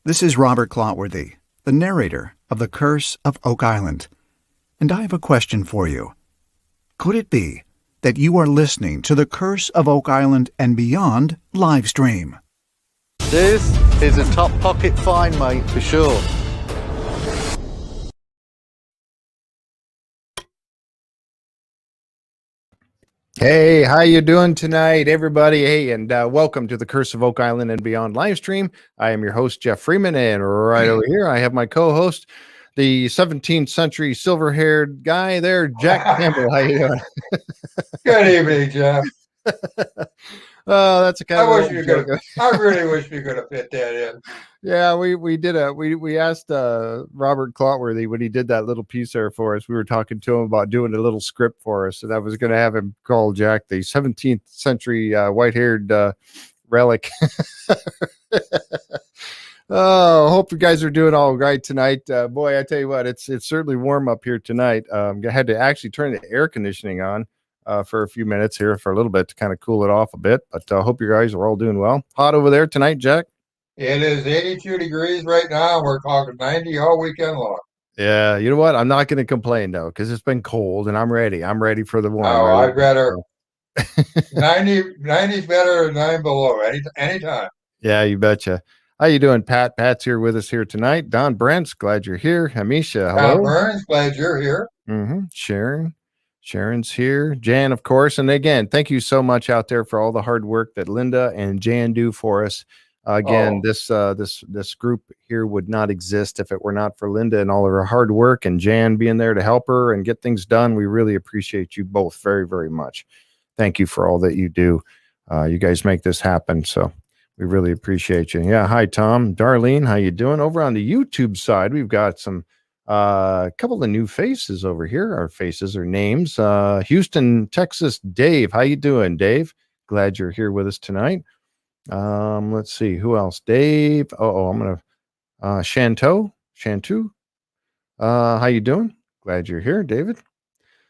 This is Robert Clotworthy, the narrator of The Curse of Oak Island, and I have a question for you. Could it be that you are listening to The Curse of Oak Island and Beyond live stream? This is a top pocket find, mate, for sure. Hey, how you doing tonight, everybody? Hey, and welcome to the Curse of Oak Island and Beyond live stream. I am your host, Jeff Freeman, and right over here, I have my co-host, the 17th century silver-haired guy there, Jack Campbell. How you doing? Good evening, Jeff. Oh, that's a kind I of wish you could. I really wish we could have fit that in. Yeah, we asked Robert Clotworthy when he did that little piece there for us. We were talking to him about doing a little script for us, and I was going to have him call Jack the 17th century white-haired relic. Oh, hope you guys are doing all right tonight. Boy, I tell you what, it's certainly warm up here tonight. I had to actually turn the air conditioning on for a few minutes here for a little bit to kind of cool it off a bit. But I hope you guys are all doing well. Hot over there tonight, Jack? It is 82 degrees right now. We're talking 90 all weekend long. Yeah, you know what? I'm not going to complain though, because it's been cold and I'm ready. I'm ready for the warm. Oh, I'd rather 90 is better than 9 below anytime. Yeah, you betcha. How you doing, Pat? Pat's here with us here tonight. Don Brents, glad you're here. Hamisha, hello. Don Burns, glad you're here. Sharon's here. Jan, of course. And again, thank you so much out there for all the hard work that Linda and Jan do for us. This group here would not exist if it were not for Linda and all of her hard work and Jan being there to help her and get things done. We really appreciate you both very, very much. Thank you for all that you do. You guys make this happen. So we really appreciate you. Yeah. Hi, Tom. Darlene, how you doing? Over on the YouTube side, we've got some couple of new faces over here. Our faces are names. Houston, Texas, Dave. How you doing, Dave? Glad you're here with us tonight. Let's see who else. Dave. I'm gonna Shantu. How you doing? Glad you're here, David.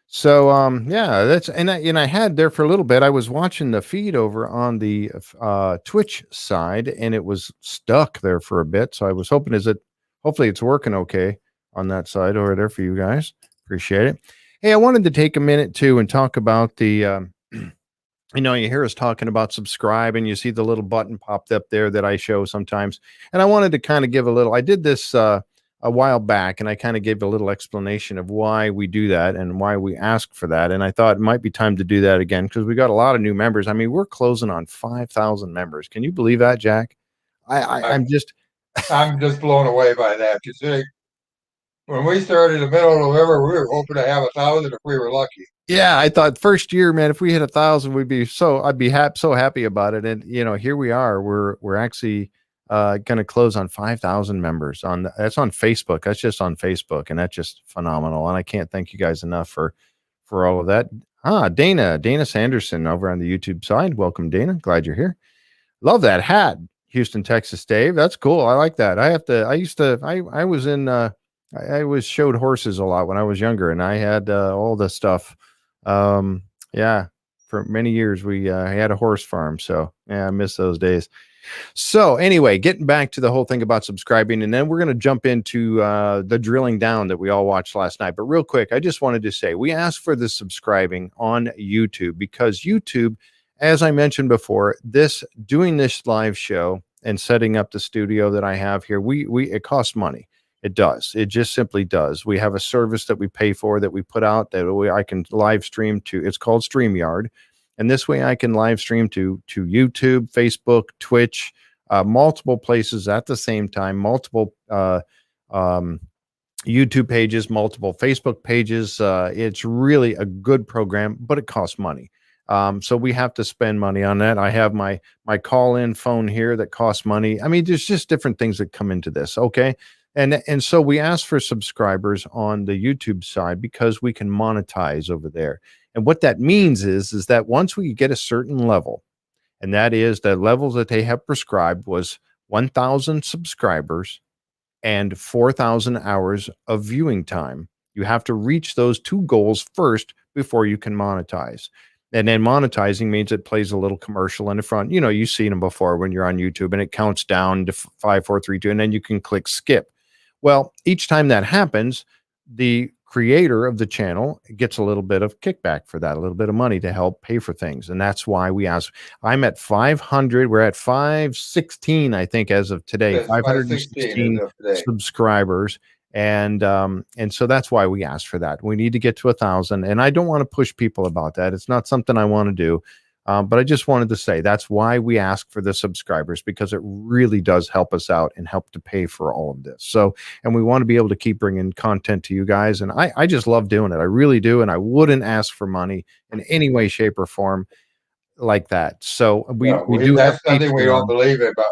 So yeah, that's and I had there for a little bit. I was watching the feed over on the Twitch side, and it was stuck there for a bit. So I was hoping hopefully it's working okay on that side over there for you guys. Appreciate it. Hey, I wanted to take a minute too and talk about the you hear us talking about subscribe and you see the little button popped up there that I show sometimes. And I wanted to kind of give I did this a while back, and I kind of gave a little explanation of why we do that and why we ask for that. And I thought it might be time to do that again because we got a lot of new members. I mean, we're closing on 5,000 members. Can you believe that, Jack? I'm just blown away by that. You see, when we started in the middle of November, we were hoping to have 1,000 if we were lucky. Yeah, I thought first year, man, if we hit 1,000, I'd be so happy about it. And here we are. We're actually going to close on 5,000 members. That's on Facebook. That's just on Facebook, and that's just phenomenal. And I can't thank you guys enough for all of that. Dana Sanderson over on the YouTube side. Welcome, Dana. Glad you're here. Love that hat, Houston, Texas, Dave. That's cool. I like that. I was showed horses a lot when I was younger, and I had all the stuff. For many years we had a horse farm, so yeah, I miss those days. So anyway, getting back to the whole thing about subscribing, and then we're going to jump into the drilling down that we all watched last night. But real quick, I just wanted to say we asked for the subscribing on YouTube because YouTube, as I mentioned before, doing this live show and setting up the studio that I have here, it costs money. It does. It just simply does. We have a service that we pay for that we put out that way I can live stream to. It's called StreamYard. And this way I can live stream to YouTube, Facebook, Twitch, multiple places at the same time, multiple YouTube pages, multiple Facebook pages. It's really a good program, but it costs money. So we have to spend money on that. I have my call-in phone here that costs money. I mean, there's just different things that come into this. Okay. And so we ask for subscribers on the YouTube side because we can monetize over there. And what that means is that once we get a certain level, and that is the levels that they have prescribed was 1,000 subscribers and 4,000 hours of viewing time. You have to reach those two goals first before you can monetize. And then monetizing means it plays a little commercial in the front. You know, you've seen them before when you're on YouTube, and it counts down to 5, 4, 3, 2, and then you can click skip. Well, each time that happens, the creator of the channel gets a little bit of kickback for that, a little bit of money to help pay for things. And that's why we ask. I'm at 500. We're at 516, I think, as of today, That's 516 516 as of today. subscribers. And so that's why we asked for that. We need to get to 1,000, and I don't want to push people about that. It's not something I want to do. But I just wanted to say that's why we ask for the subscribers, because it really does help us out and help to pay for all of this. So, and we want to be able to keep bringing content to you guys. And I just love doing it. I really do. And I wouldn't ask for money in any way, shape, or form like that. So we do have that's something we don't believe in about.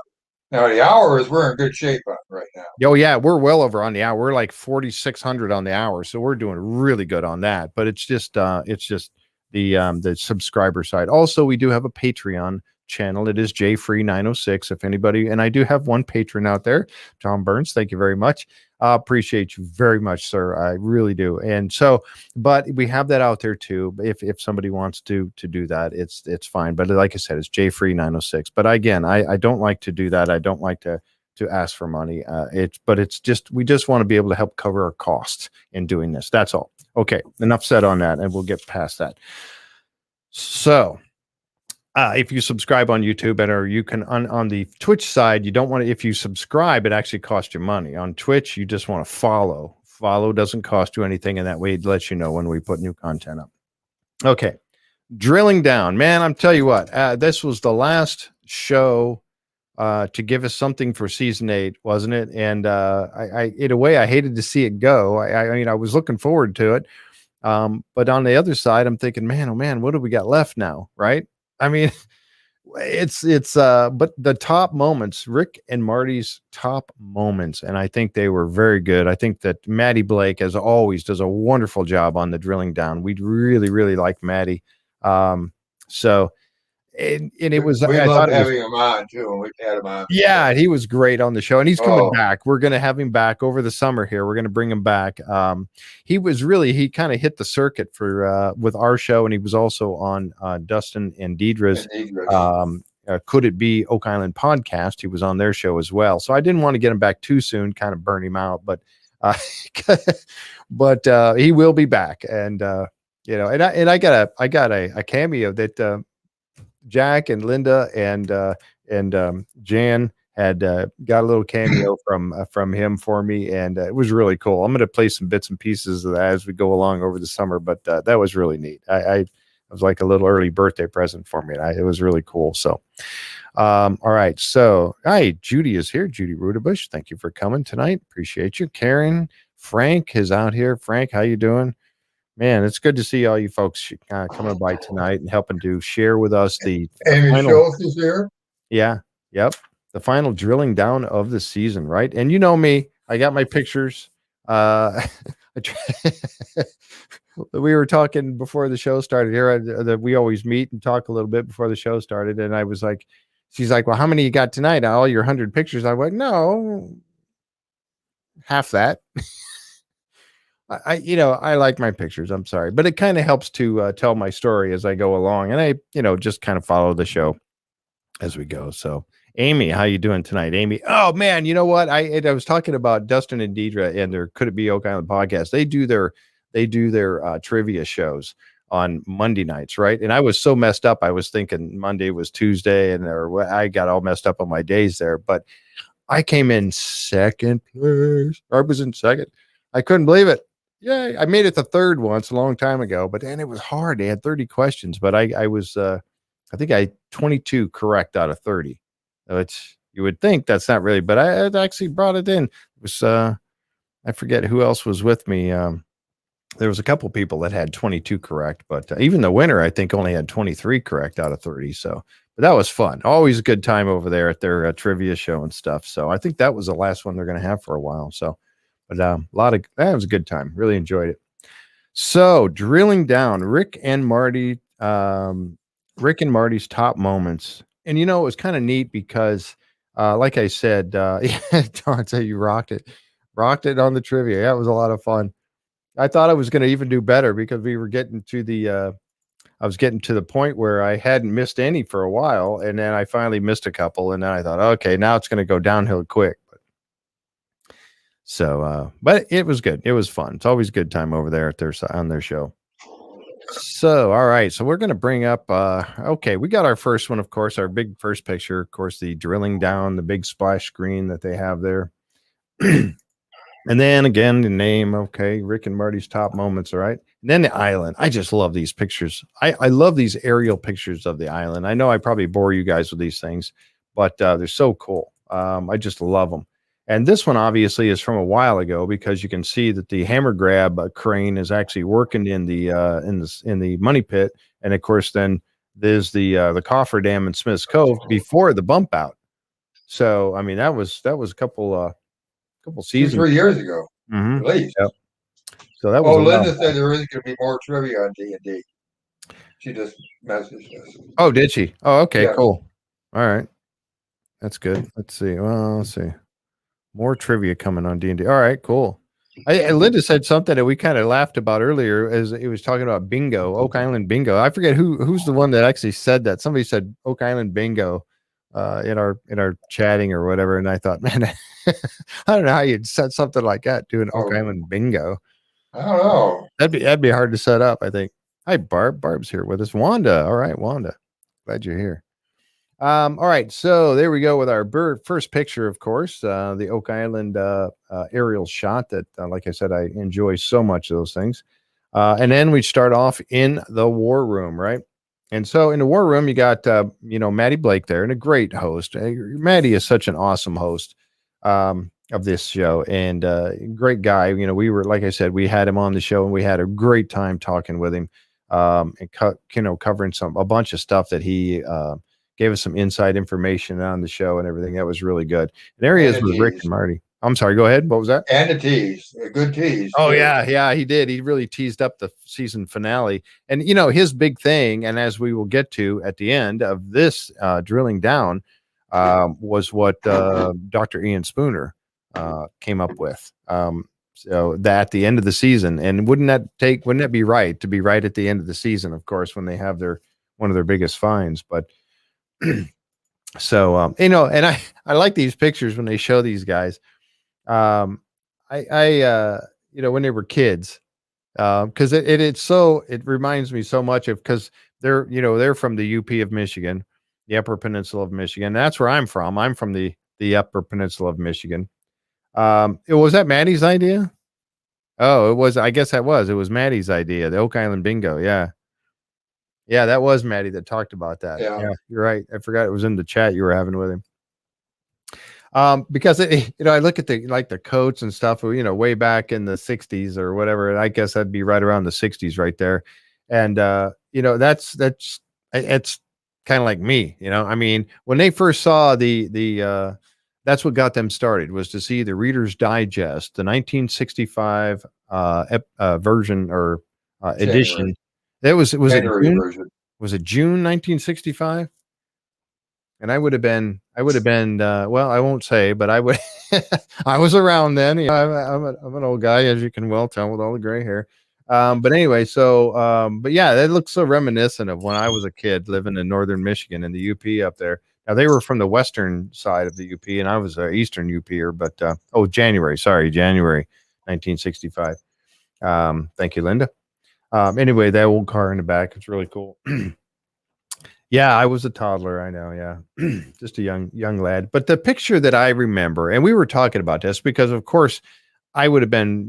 Now the hours we're in good shape on right now. Oh yeah, we're well over on the hour. We're like 4,600 on the hour. So we're doing really good on that. But it's just the subscriber side. Also, we do have a Patreon channel. It is jfree906. If anybody, and I do have one patron out there, Tom Burns. Thank you very much. Appreciate you very much, sir. I really do. And so, but we have that out there too. If somebody wants to do that, it's fine. But like I said, it's jfree906. But again, I don't like to do that. I don't like to ask for money. We just want to be able to help cover our costs in doing this. That's all. Okay, enough said on that, and we'll get past that. So, if you subscribe on YouTube, or you can on the Twitch side, you don't want to. If you subscribe, it actually costs you money. On Twitch, you just want to follow. Follow doesn't cost you anything, and that way it lets you know when we put new content up. Okay, drilling down, man. I'm tell you what, this was the last show to give us something for season 8, wasn't it? And I in a way, I hated to see it go. I mean, I was looking forward to it, but on the other side, I'm thinking, man, oh man, what do we got left now, right? I mean, it's but the top moments, Rick and Marty's top moments, and I think they were very good. I think that Matty Blake, as always, does a wonderful job on the drilling down. We really like Matty. So. And it was, we I love thought it was, having him on too, and we've had him on. yeah, and he was great on the show, and he's coming back. We're going to have him back over the summer here. We're going to bring him back. He kind of hit the circuit for with our show, and he was also on Dustin and Deidre's Could It Be Oak Island podcast. He was on their show as well. So I didn't want to get him back too soon, kind of burn him out, but he will be back. And and I got a cameo that Jack and Linda and Jan had got a little cameo from him for me, and it was really cool. I'm going to play some bits and pieces of that as we go along over the summer, but that was really neat. It was like a little early birthday present for me. It was really cool. So, all right. So, hi, Judy is here. Judy Rudabush, thank you for coming tonight. Appreciate you. Karen, Frank is out here. Frank, how you doing? Man, it's good to see all you folks coming by tonight and helping to share with us the Amy final. Schultz is here. Yeah, yep. The final drilling down of the season, right? And you know me, I got my pictures. We were talking before the show started here that we always meet and talk a little bit before the show started. And I was like, she's like, well, how many you got tonight? All your 100 pictures. I went, no, half that. I like my pictures. I'm sorry, but it kind of helps to tell my story as I go along, and I, just kind of follow the show as we go. So, Amy, how you doing tonight, Amy? Oh man, you know what? I was talking about Dustin and Deidre and their Could It Be Oak Island podcast. They do their trivia shows on Monday nights, right? And I was so messed up. I was thinking Monday was Tuesday, and I got all messed up on my days there. But I came in second place. I was in second. I couldn't believe it. Yeah, I made it the third once a long time ago, but then it was hard. They had 30 questions, but I was, I think I 22 correct out of 30. So you would think that's not really, but I actually brought it in. It was, I forget who else was with me. There was a couple people that had 22 correct, but even the winner, I think, only had 23 correct out of 30. So, but that was fun. Always a good time over there at their trivia show and stuff. So I think that was the last one they're going to have for a while. So. But that was a good time. Really enjoyed it. So drilling down, Rick and Marty's top moments. And it was kind of neat because like I said, Don said you rocked it on the trivia. That was a lot of fun. I thought I was going to even do better because we were getting to the I was getting to the point where I hadn't missed any for a while, and then I finally missed a couple, and then I thought, okay, now it's going to go downhill quick. But it was good. It was fun. It's always a good time over there on their show. So, all right. So we're going to bring up, okay, we got our first one, of course, our big first picture, of course, the drilling down, the big splash screen that they have there. And then again, the name, okay, Rick and Marty's top moments, all right. And then the island. I just love these pictures. I love these aerial pictures of the island. I know I probably bore you guys with these things, but they're so cool. I just love them. And this one obviously is from a while ago because you can see that the hammer grab crane is actually working in the money pit, and of course then there's the cofferdam in Smith's Cove before the bump out. So I mean that was a couple seasons, 2-3 years ago, at least. Yep. So that was. Linda said there is going to be more trivia on D&D. She just messaged us. Oh, did she? Oh, okay, yes. Cool. All right, that's good. Let's see. Well, let's see. More trivia coming on D&D. All right, cool. Linda said something that we kind of laughed about earlier as it was talking about bingo, Oak Island bingo. I forget who's the one that actually said that. Somebody said Oak Island bingo in our chatting or whatever, and I thought, man, I don't know how you'd set something like that, doing Oak Island bingo. I don't know. That'd be hard to set up, I think. Hi, Barb. Barb's here with us. Wanda. All right, Wanda. Glad you're here. All right, so there we go with our first picture, of course, the Oak Island aerial shot that, like I said, I enjoy so much of those things. And then we start off in the war room, right? And so in the war room, you got, Matty Blake there, and a great host. Matty is such an awesome host of this show, and great guy. You know, we were, like I said, we had him on the show, and we had a great time talking with him, and covering a bunch of stuff that he gave us some inside information on the show and everything. That was really good. And there he is with Rick and Marty. I'm sorry, go ahead. What was that? And a tease, a good tease. Oh, yeah, he did. He really teased up the season finale. And, his big thing, and as we will get to at the end of this drilling down, was what Dr. Ian Spooner came up with. So that at the end of the season, and wouldn't that be right to be right at the end of the season, of course, when they have one of their biggest finds, but so and I like these pictures when they show these guys when they were kids, because it reminds me so much of, because they're from the UP of Michigan, the Upper Peninsula of Michigan. That's where I'm from. I'm from the Upper Peninsula of Michigan. Was that Maddie's idea? Oh, it was. I guess it was Maddie's idea, the Oak Island bingo. Yeah, that was Matty that talked about that. Yeah, you're right. I forgot it was in the chat you were having with him. Because I look at the coats and stuff, way back in the 60s or whatever, and I guess that'd be right around the 60s right there. And that's it's kind of like me, I mean, when they first saw the that's what got them started, was to see the Reader's Digest, the 1965 version or edition. Was it June 1965? And I would have been well, I won't say, but I would I was around then. I'm an old guy, as you can well tell, with all the gray hair. But anyway, but yeah, that looks so reminiscent of when I was a kid living in northern Michigan in the UP up there. Now they were from the western side of the UP, and I was an eastern UPer, but January 1965. Thank you, Linda. Anyway, that old car in the back, it's really cool. Yeah, I was a toddler. I know. Yeah. Just a young lad. But the picture that I remember, and we were talking about this because, of course, I would have been,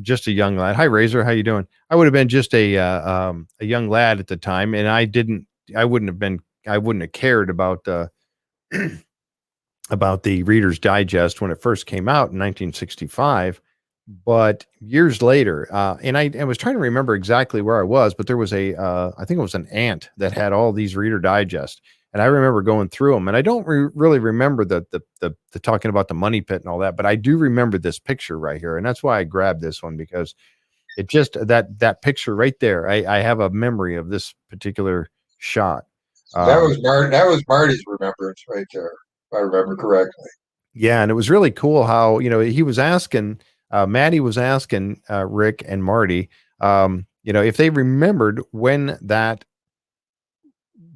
just a young lad. Hi, Razor. How you doing? I would have been just a young lad at the time. And I wouldn't have cared about about the Reader's Digest when it first came out in 1965. But years later, and I was trying to remember exactly where I was, but there was I think it was an aunt that had all these Reader Digest, and I remember going through them, and I don't really remember the talking about the money pit and all that, but I do remember this picture right here, and that's why I grabbed this one, because it just that picture right there, I have a memory of this particular shot. That was Marty's remembrance right there, if I remember correctly. Yeah, and it was really cool how he was asking. Matty was asking Rick and Marty, if they remembered when that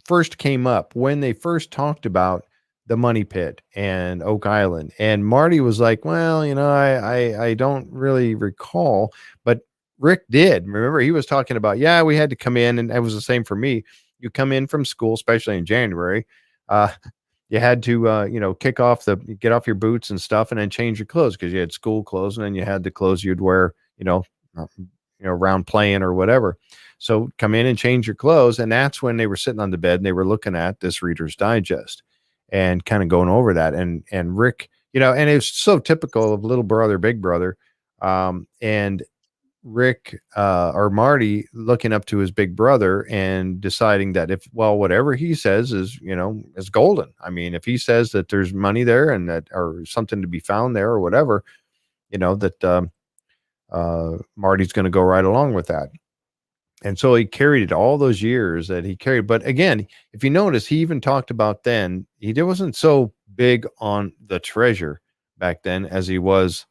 first came up, when they first talked about the money pit and Oak Island, and Marty was like, well, I don't really recall, but Rick did. Remember, he was talking about, yeah, we had to come in, and it was the same for me. You come in from school, especially in January, you had to get off your boots and stuff, and then change your clothes, because you had school clothes, and then you had the clothes you'd wear, around playing or whatever. So come in and change your clothes. And that's when they were sitting on the bed and they were looking at this Reader's Digest and kind of going over that. And Rick, and it's so typical of little brother, big brother. And Rick or Marty looking up to his big brother and deciding that whatever he says is golden. I mean, if he says that there's money there and that, or something to be found there or whatever, that Marty's going to go right along with that. And so he carried it all those years that he carried. But again, if you notice, he even talked about then, he wasn't so big on the treasure back then as he was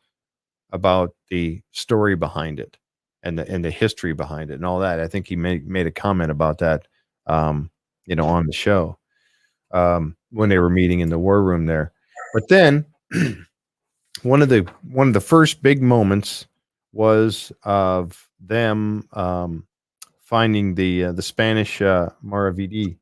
about the story behind it and the history behind it and all that. I think he made a comment about that, on the show, when they were meeting in the war room there. But then one of the first big moments was of them finding the Spanish Maravidi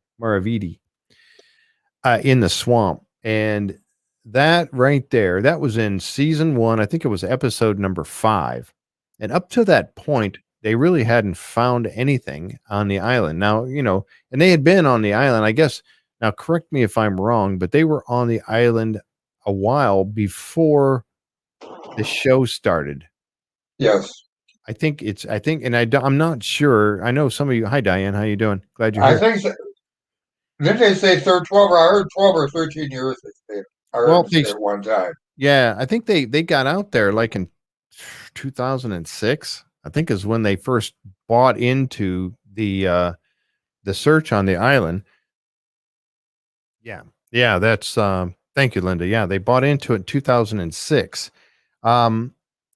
in the swamp. And that right there, that was in season 1. I think it was episode number 5. And up to that point, they really hadn't found anything on the island. Now, and they had been on the island, I guess. Now, correct me if I'm wrong, but they were on the island a while before the show started. Yes. I'm not sure. I know some of you. Hi, Diane. How you doing? Glad you're here. I think so. Didn't they say 12? I heard 12 or 13 years they stayed. I heard them say at one time. Yeah, I think they got out there like in 2006. I think is when they first bought into the search on the island. Yeah, that's thank you, Linda. Yeah, they bought into it in 2006.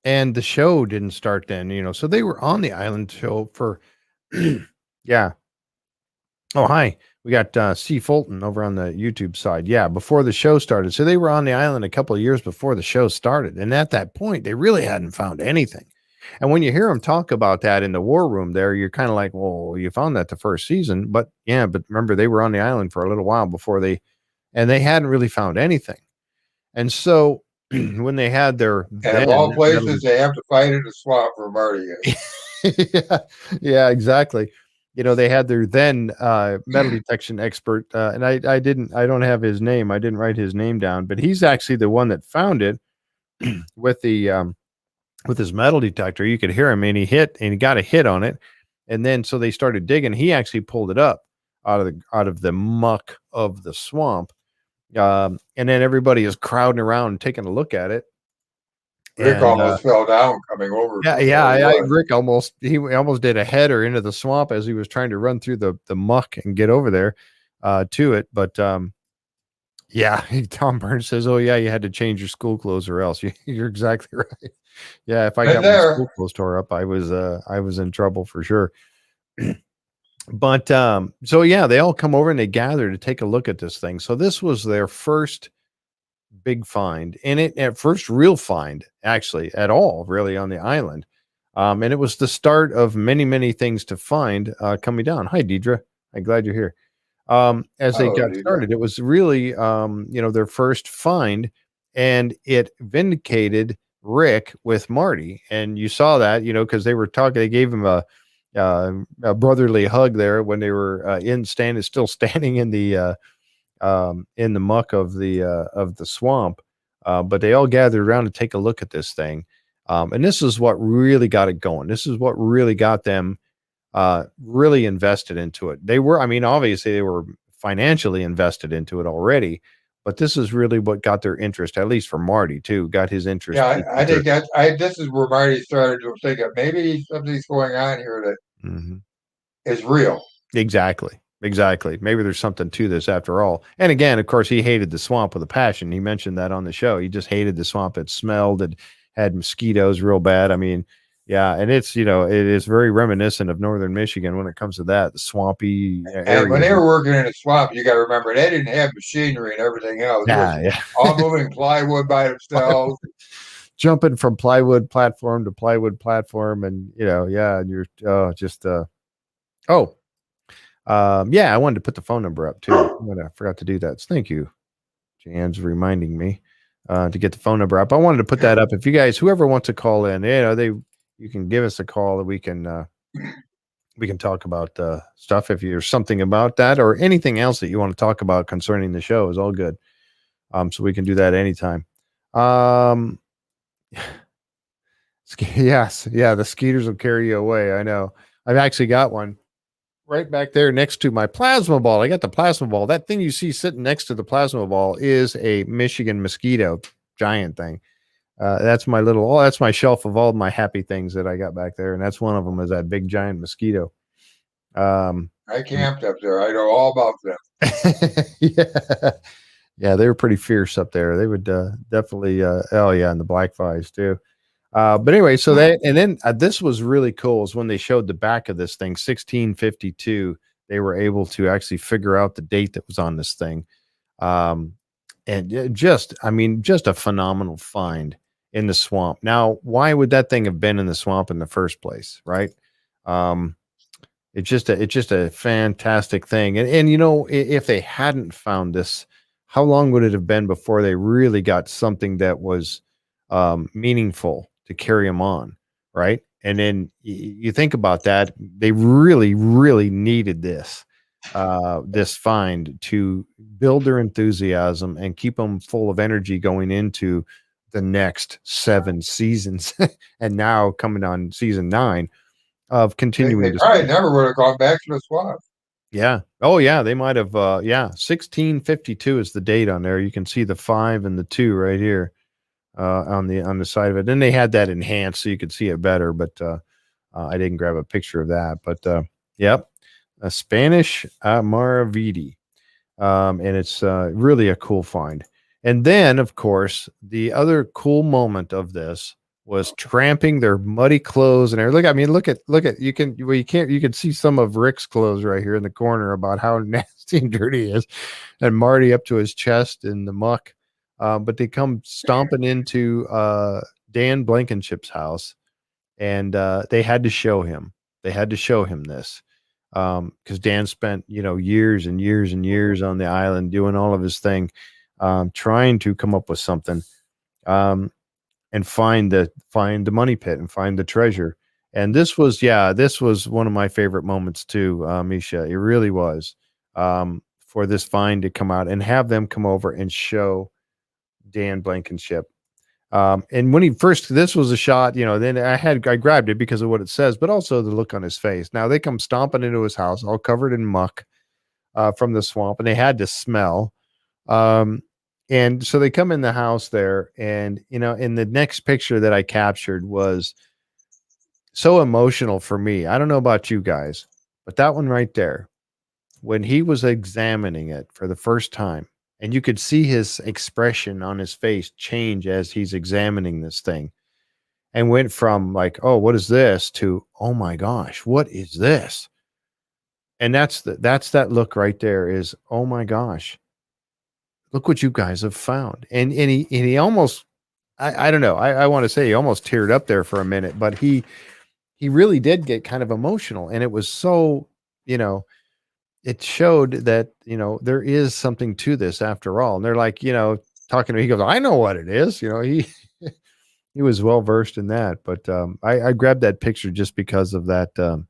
And the show didn't start then, so they were on the island show for, yeah. Oh, hi. We got C. Fulton over on the YouTube side. Yeah, before the show started. So they were on the island a couple of years before the show started. And at that point, they really hadn't found anything. And when you hear them talk about that in the war room there, you're kind of like, well, you found that the first season. But yeah, but remember, they were on the island for a little while before they hadn't really found anything. And so when they had their, and of all places, they have to fight in the swamp for Marty. Yeah, exactly. They had their then metal detection expert, and I don't have his name. I didn't write his name down, but he's actually the one that found it with his metal detector. You could hear him, and he got a hit on it, and then so they started digging. He actually pulled it up out of the muck of the swamp. And then everybody is crowding around and taking a look at it. Rick almost fell down coming over. Rick almost did a header into the swamp as he was trying to run through the muck and get over there to it. But yeah, Tom Burns says, "Oh yeah, you had to change your school clothes or else." You're exactly right. Yeah, if I got my school clothes tore up, I was in trouble for sure. But so yeah, they all come over and they gather to take a look at this thing. So this was their first big find, and at first real find actually at all really on the island. And it was the start of many things to find coming down. Hi, Deidre. I'm glad you're here. As they got started, it was really their first find, and it vindicated Rick with Marty. And you saw that, because they were talking, they gave him a brotherly hug there when they were still standing in the muck of the swamp, but they all gathered around to take a look at this thing, and this is what really got it going. This is what really got them really invested into it. They were, obviously they were financially invested into it already, but this is really what got their interest, at least for Marty too, got his interest. Yeah, I think this is where Marty started to think of maybe something's going on here that is real. Exactly. Maybe there's something to this after all. And again, of course, he hated the swamp with a passion. He mentioned that on the show. He just hated the swamp. It smelled. It had mosquitoes real bad. Yeah, and it's it is very reminiscent of northern Michigan when it comes to that, the swampy And when areas. they were working in a swamp, you got to remember they didn't have machinery and everything else. It was Yeah, yeah. all moving plywood by themselves. Jumping from plywood platform to plywood platform, and yeah, and you're just yeah, I wanted to put the phone number up too. I forgot to do that. So thank you, Jan's, reminding me to get the phone number up. I wanted to put that up. If you guys, whoever wants to call in, you can give us a call, and we can talk about stuff. If there's something about that or anything else that you want to talk about concerning the show, is all good. So we can do that anytime. Yes, yeah, the skeeters will carry you away. I know. I've actually got one right back there next to my plasma ball. I got the plasma ball. That thing you see sitting next to the plasma ball is a Michigan mosquito, giant thing. That's that's my shelf of all my happy things that I got back there, and that's one of them is that big giant mosquito. I camped up there. I know all about them. Yeah, yeah, they were pretty fierce up there. They would definitely. Oh yeah, and the black flies too. But anyway, so this was really cool is when they showed the back of this thing, 1652, they were able to actually figure out the date that was on this thing. And just a phenomenal find in the swamp. Now, why would that thing have been in the swamp in the first place? Right. It's just a fantastic thing. And if they hadn't found this, how long would it have been before they really got something that was meaningful to carry them on, right? And then you think about that, they really, really needed this find to build their enthusiasm and keep them full of energy going into the next 7 seasons, and now coming on season 9 of continuing. They probably never would have gone back to the swamp. Yeah. Oh, yeah. They might have. 1652 is the date on there. You can see the 5 and the 2 right here. On the side of it. Then they had that enhanced so you could see it better, but I didn't grab a picture of that. But yep, a Spanish Maravidi, and it's really a cool find. And then, of course, the other cool moment of this was tramping their muddy clothes and everything. Look at you can see some of Rick's clothes right here in the corner about how nasty and dirty he is, and Marty up to his chest in the muck. But they come stomping into Dan Blankenship's house, and they had to show him. They had to show him this because Dan spent years and years and years on the island doing all of his thing, trying to come up with something, and find the money pit and find the treasure. And this was one of my favorite moments too, Misha. It really was for this find to come out and have them come over and show Dan Blankenship. And when this was a shot, then I grabbed it because of what it says, but also the look on his face. Now they come stomping into his house, all covered in muck from the swamp, and they had to smell. And so they come in the house there, and in the next picture that I captured was so emotional for me. I don't know about you guys, but that one right there, when he was examining it for the first time, and you could see his expression on his face change as he's examining this thing, and went from like, oh, what is this, to, oh my gosh, what is this? And that's that look right there is, oh my gosh, look what you guys have found. And he almost, I don't know, I want to say he almost teared up there for a minute, but he really did get kind of emotional. And it was so, it showed that, there is something to this after all. And they're like, talking to me, he goes, I know what it is. He was well versed in that. But I grabbed that picture just because of that, the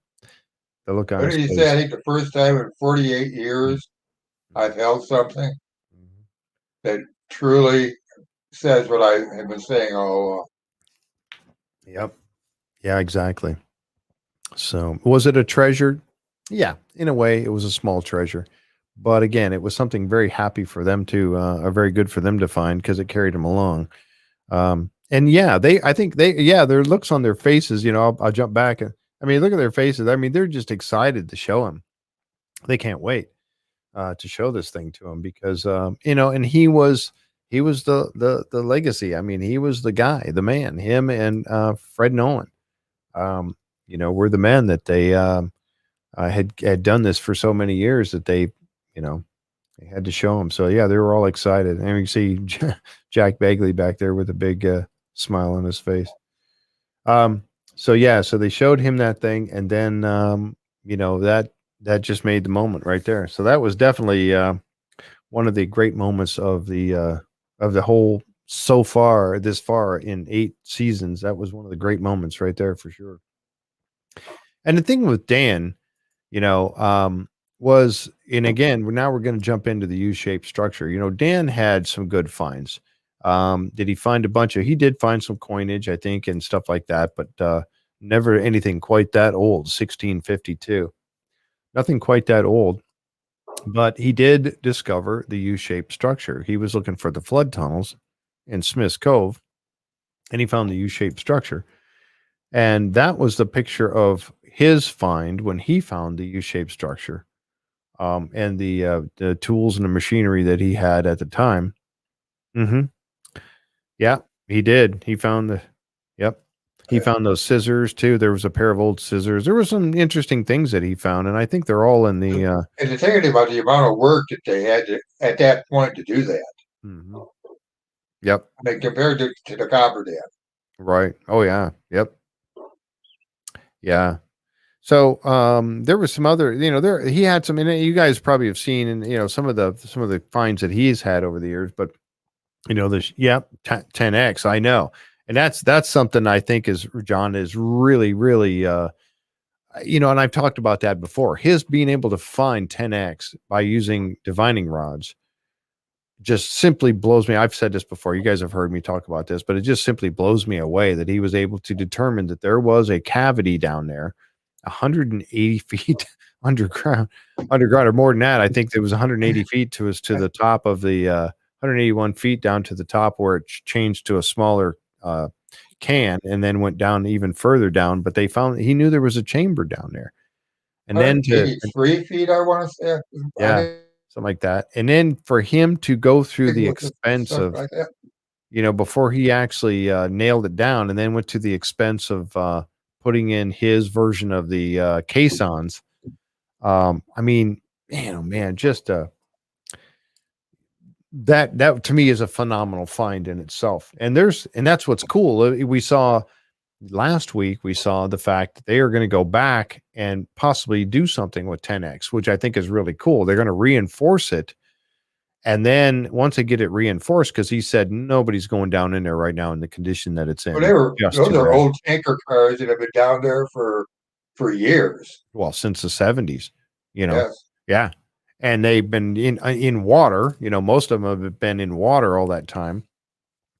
look on What his did he face. say? I think the first time in 48 years I've held something that truly says what I have been saying all along. Yep. Yeah, exactly. So was it a treasure? Yeah, in a way, it was a small treasure. But again, it was something very happy for them to, very good for them to find because it carried them along. And yeah, their looks on their faces, I'll jump back. And look at their faces. They're just excited to show him. They can't wait to show this thing to him because, and he was the legacy. He was the guy, the man, him and Fred Nolan. were the men that they had done this for so many years that they had to show them. So yeah, they were all excited. And you see Jack Bagley back there with a big smile on his face. So yeah, so they showed him that thing, and then that just made the moment right there. So that was definitely one of the great moments of the whole this far in 8 seasons. That was one of the great moments right there for sure. And the thing with Dan, was, and again, now we're going to jump into the U-shaped structure. Dan had some good finds. Did he find a bunch of? He did find some coinage, I think, and stuff like that, but never anything quite that old. 1652, nothing quite that old. But he did discover the U-shaped structure. He was looking for the flood tunnels in Smith's Cove, and he found the U-shaped structure. And that was the picture of his find when he found the U-shaped structure, and the tools and the machinery that he had at the time. Mm-hmm. Yeah, he did. He found he found those scissors too. There was a pair of old scissors. There were some interesting things that he found, and I think they're all in the. And to think about the amount of work that they had at that point to do that. Mm-hmm. Yep. I mean, compared to the copper dam. Right. Oh yeah. Yep. Yeah. So there was some other, there he had some, and you guys probably have seen, and some of the finds that he's had over the years, but this 10x, I know, and that's something I think John is really, really, and I've talked about that before. His being able to find 10x by using divining rods just simply blows me. I've said this before. You guys have heard me talk about this, but it just simply blows me away that he was able to determine that there was a cavity down there 180 feet underground, or more than that. I think there was 180 feet to the top of the 181 feet down to the top where it changed to a smaller can, and then went down even further down. But he knew there was a chamber down there, and then 3 feet, I want to say. Yeah, something like that. And then for him to go through the expense of, like before he actually nailed it down, and then went to the expense of putting in his version of the caissons. I mean, man, oh man, just that to me is a phenomenal find in itself. And that's what's cool. We saw last week, the fact that they are going to go back and possibly do something with 10x, which I think is really cool. They're going to reinforce it. And then once they get it reinforced, because he said nobody's going down in there right now in the condition that it's in. Well, those are old tanker cars that have been down there for years. Well, since the 70s, Yes. Yeah. And they've been in water, most of them have been in water all that time,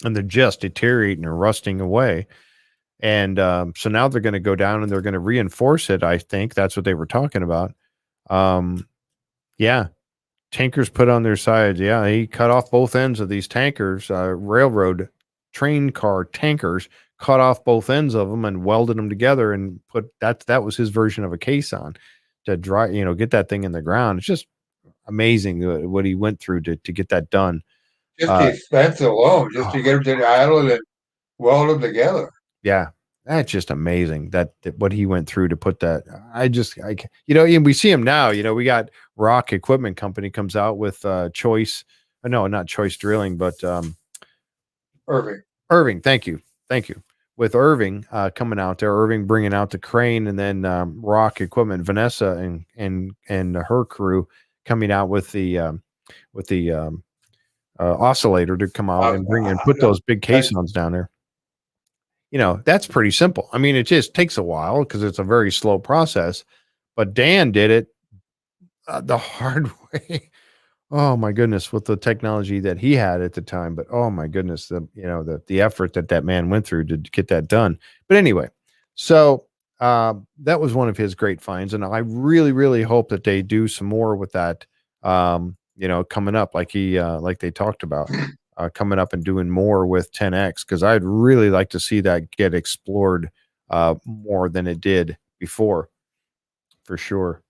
and they're just deteriorating and rusting away. And so now they're going to go down and they're going to reinforce it. I think that's what they were talking about. Yeah. Tankers put on their sides. Yeah. He cut off both ends of these tankers, railroad train car tankers, cut off both ends of them and welded them together and that was his version of a caisson to get that thing in the ground. It's just amazing what he went through to get that done. Just the expense alone, just to get them to the island and weld them together. Yeah, that's just amazing that what he went through to put that. And we see him now. We got Rock Equipment Company comes out with Choice. No, not Choice Drilling, but Irving. Thank you. With Irving coming out there, Irving bringing out the crane, and then Rock Equipment, Vanessa and her crew coming out with the oscillator to come out and put those big caissons down there. That's pretty simple. I mean, it just takes a while because it's a very slow process, but Dan did it the hard way. Oh my goodness, with the technology that he had at the time. But oh my goodness, the effort that man went through to get that done. But anyway, so that was one of his great finds, and I really, really hope that they do some more with that. Coming up, like they talked about, coming up and doing more with 10x, because I'd really like to see that get explored more than it did before, for sure.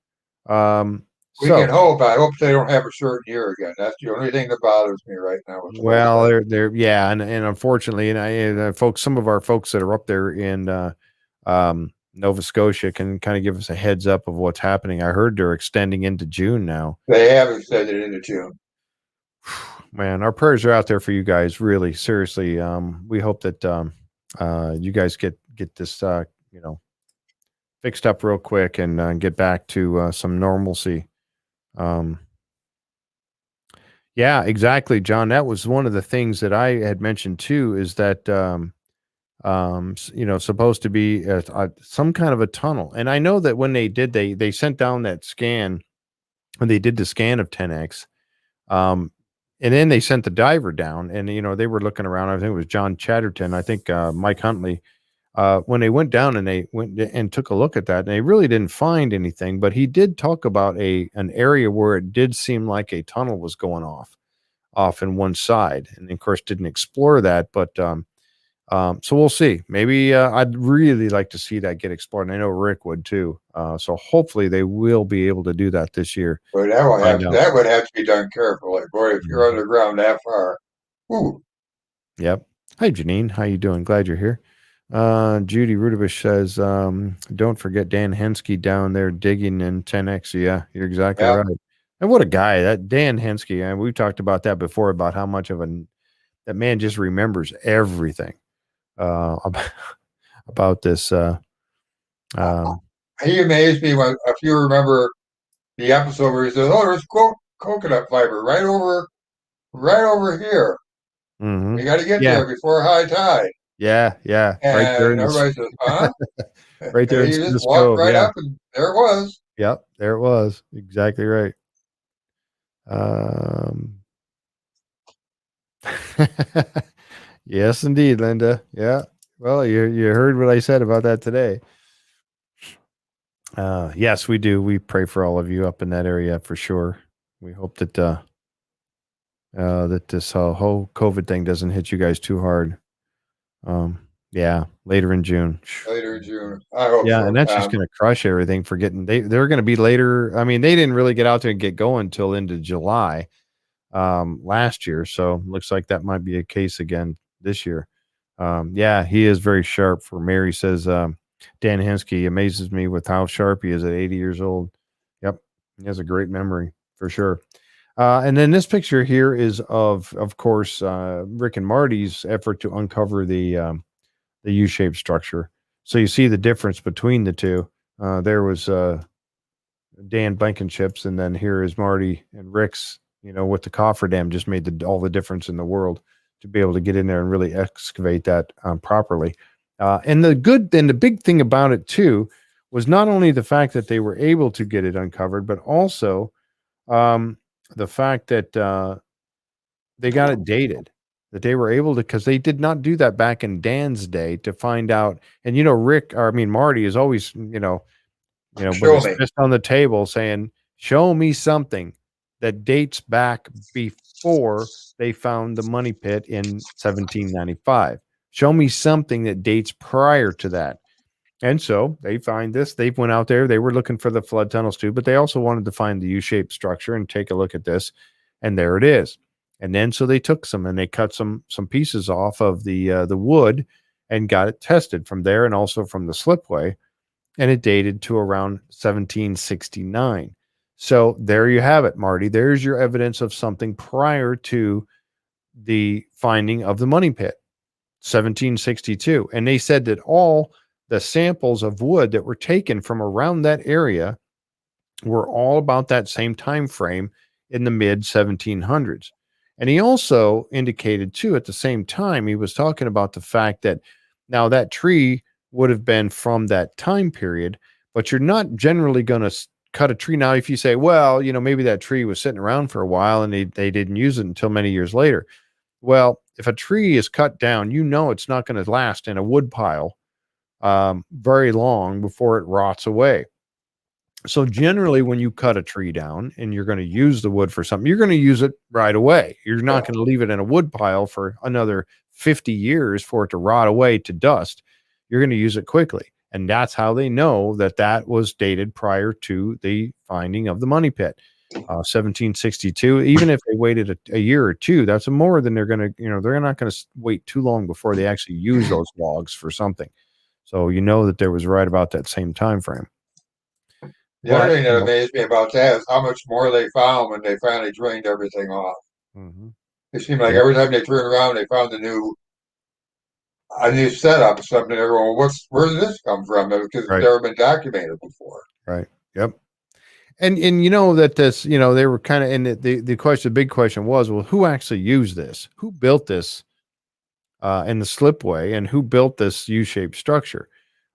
We can hope. I hope they don't have a certain year again. That's the only thing that bothers me right now. Well, and unfortunately, and folks, some of our folks that are up there in Nova Scotia can kind of give us a heads up of what's happening. I heard they're extending into June now. They have extended into June. Man, our prayers are out there for you guys. Really, seriously. We hope that you guys get this fixed up real quick and get back to some normalcy. Yeah, exactly, John. That was one of the things that I had mentioned too. Is that supposed to be some kind of a tunnel? And I know that when they sent down that scan, when they did the scan of 10X. And then they sent the diver down, and they were looking around. I think it was John Chatterton. I think Mike Huntley. When they went down and they went and took a look at that, and they really didn't find anything. But he did talk about an area where it did seem like a tunnel was going off in one side, and of course didn't explore that. But so we'll see. Maybe I'd really like to see that get explored, and I know Rick would too. So hopefully they will be able to do that this year. But that would have to be done carefully. Boy, if you're underground that far. Ooh. Yep. Hi, Janine. How you doing? Glad you're here. Judy Rudabish says, don't forget Dan Hensky down there digging in 10X. Yeah, you're exactly right. And what a guy, that Dan Hensky. And we talked about that before, about how much of that man just remembers everything about this. He amazed me if you remember the episode where he says, "Oh, there's coconut fiber right over here. Mm-hmm. You got to get there before high tide." Yeah. And right there everybody says, "Huh?" right there. And he just walked right up, and there it was. Yep, there it was. Exactly right. Yes, indeed, Linda. Yeah. Well, you heard what I said about that today. Yes, we do. We pray for all of you up in that area for sure. We hope that that this whole COVID thing doesn't hit you guys too hard. Yeah, later in June. Later in June. I hope so. Yeah, and that's just going to crush everything for getting. They're going to be later. I mean, they didn't really get out there and get going until into July last year. So looks like that might be a case again this year. Yeah, he is very sharp. For Mary says, Dan Hensky amazes me with how sharp he is at 80 years old. Yep, he has a great memory for sure. And then this picture here is of course, Rick and Marty's effort to uncover the U-shaped structure. So you see the difference between the two. There was Dan Blankenship's, and then here is Marty and Rick's. With the cofferdam, just made all the difference in the world to be able to get in there and really excavate that properly. And the big thing about it too was not only the fact that they were able to get it uncovered, but also the fact that they got it dated. That they were able to, because they did not do that back in Dan's day, to find out. And Marty is always with his fist on the table saying, "Show me something that dates back before they found the money pit in 1795. Show me something that dates prior to that." And so they find this. They went out there. They were looking for the flood tunnels too, but they also wanted to find the U-shaped structure and take a look at this. And there it is. And then so they took some and they cut some pieces off of the wood and got it tested from there, and also from the slipway. And it dated to around 1769. So there you have it, Marty. There's your evidence of something prior to the finding of the money pit, 1762. And they said that all the samples of wood that were taken from around that area were all about that same time frame in the mid 1700s. And he also indicated too, at the same time, he was talking about the fact that now that tree would have been from that time period, but you're not generally going to cut a tree. Now, if you say, well, maybe that tree was sitting around for a while and they didn't use it until many years later. Well, if a tree is cut down, it's not going to last in a wood pile very long before it rots away. So generally, when you cut a tree down and you're going to use the wood for something, you're going to use it right away. You're not going to leave it in a wood pile for another 50 years for it to rot away to dust. You're going to use it quickly. And that's how they know that was dated prior to the finding of the money pit, 1762. Even if they waited a year or two, that's more than they're going to, they're not going to wait too long before they actually use those logs for something. So you know that there was right about that same time frame. The other But, thing that amazed me about that is how much more they found when they finally drained everything off. Mhm. It seemed like Yep. every time they turned around, they found a new setup, something. They're going, where did this come from? Because it's Right. never been documented before. Right. Yep. And you know that this, you know, they were kind of, and the question, the big question was, well, who actually used this? Who built this in the slipway, and who built this U-shaped structure?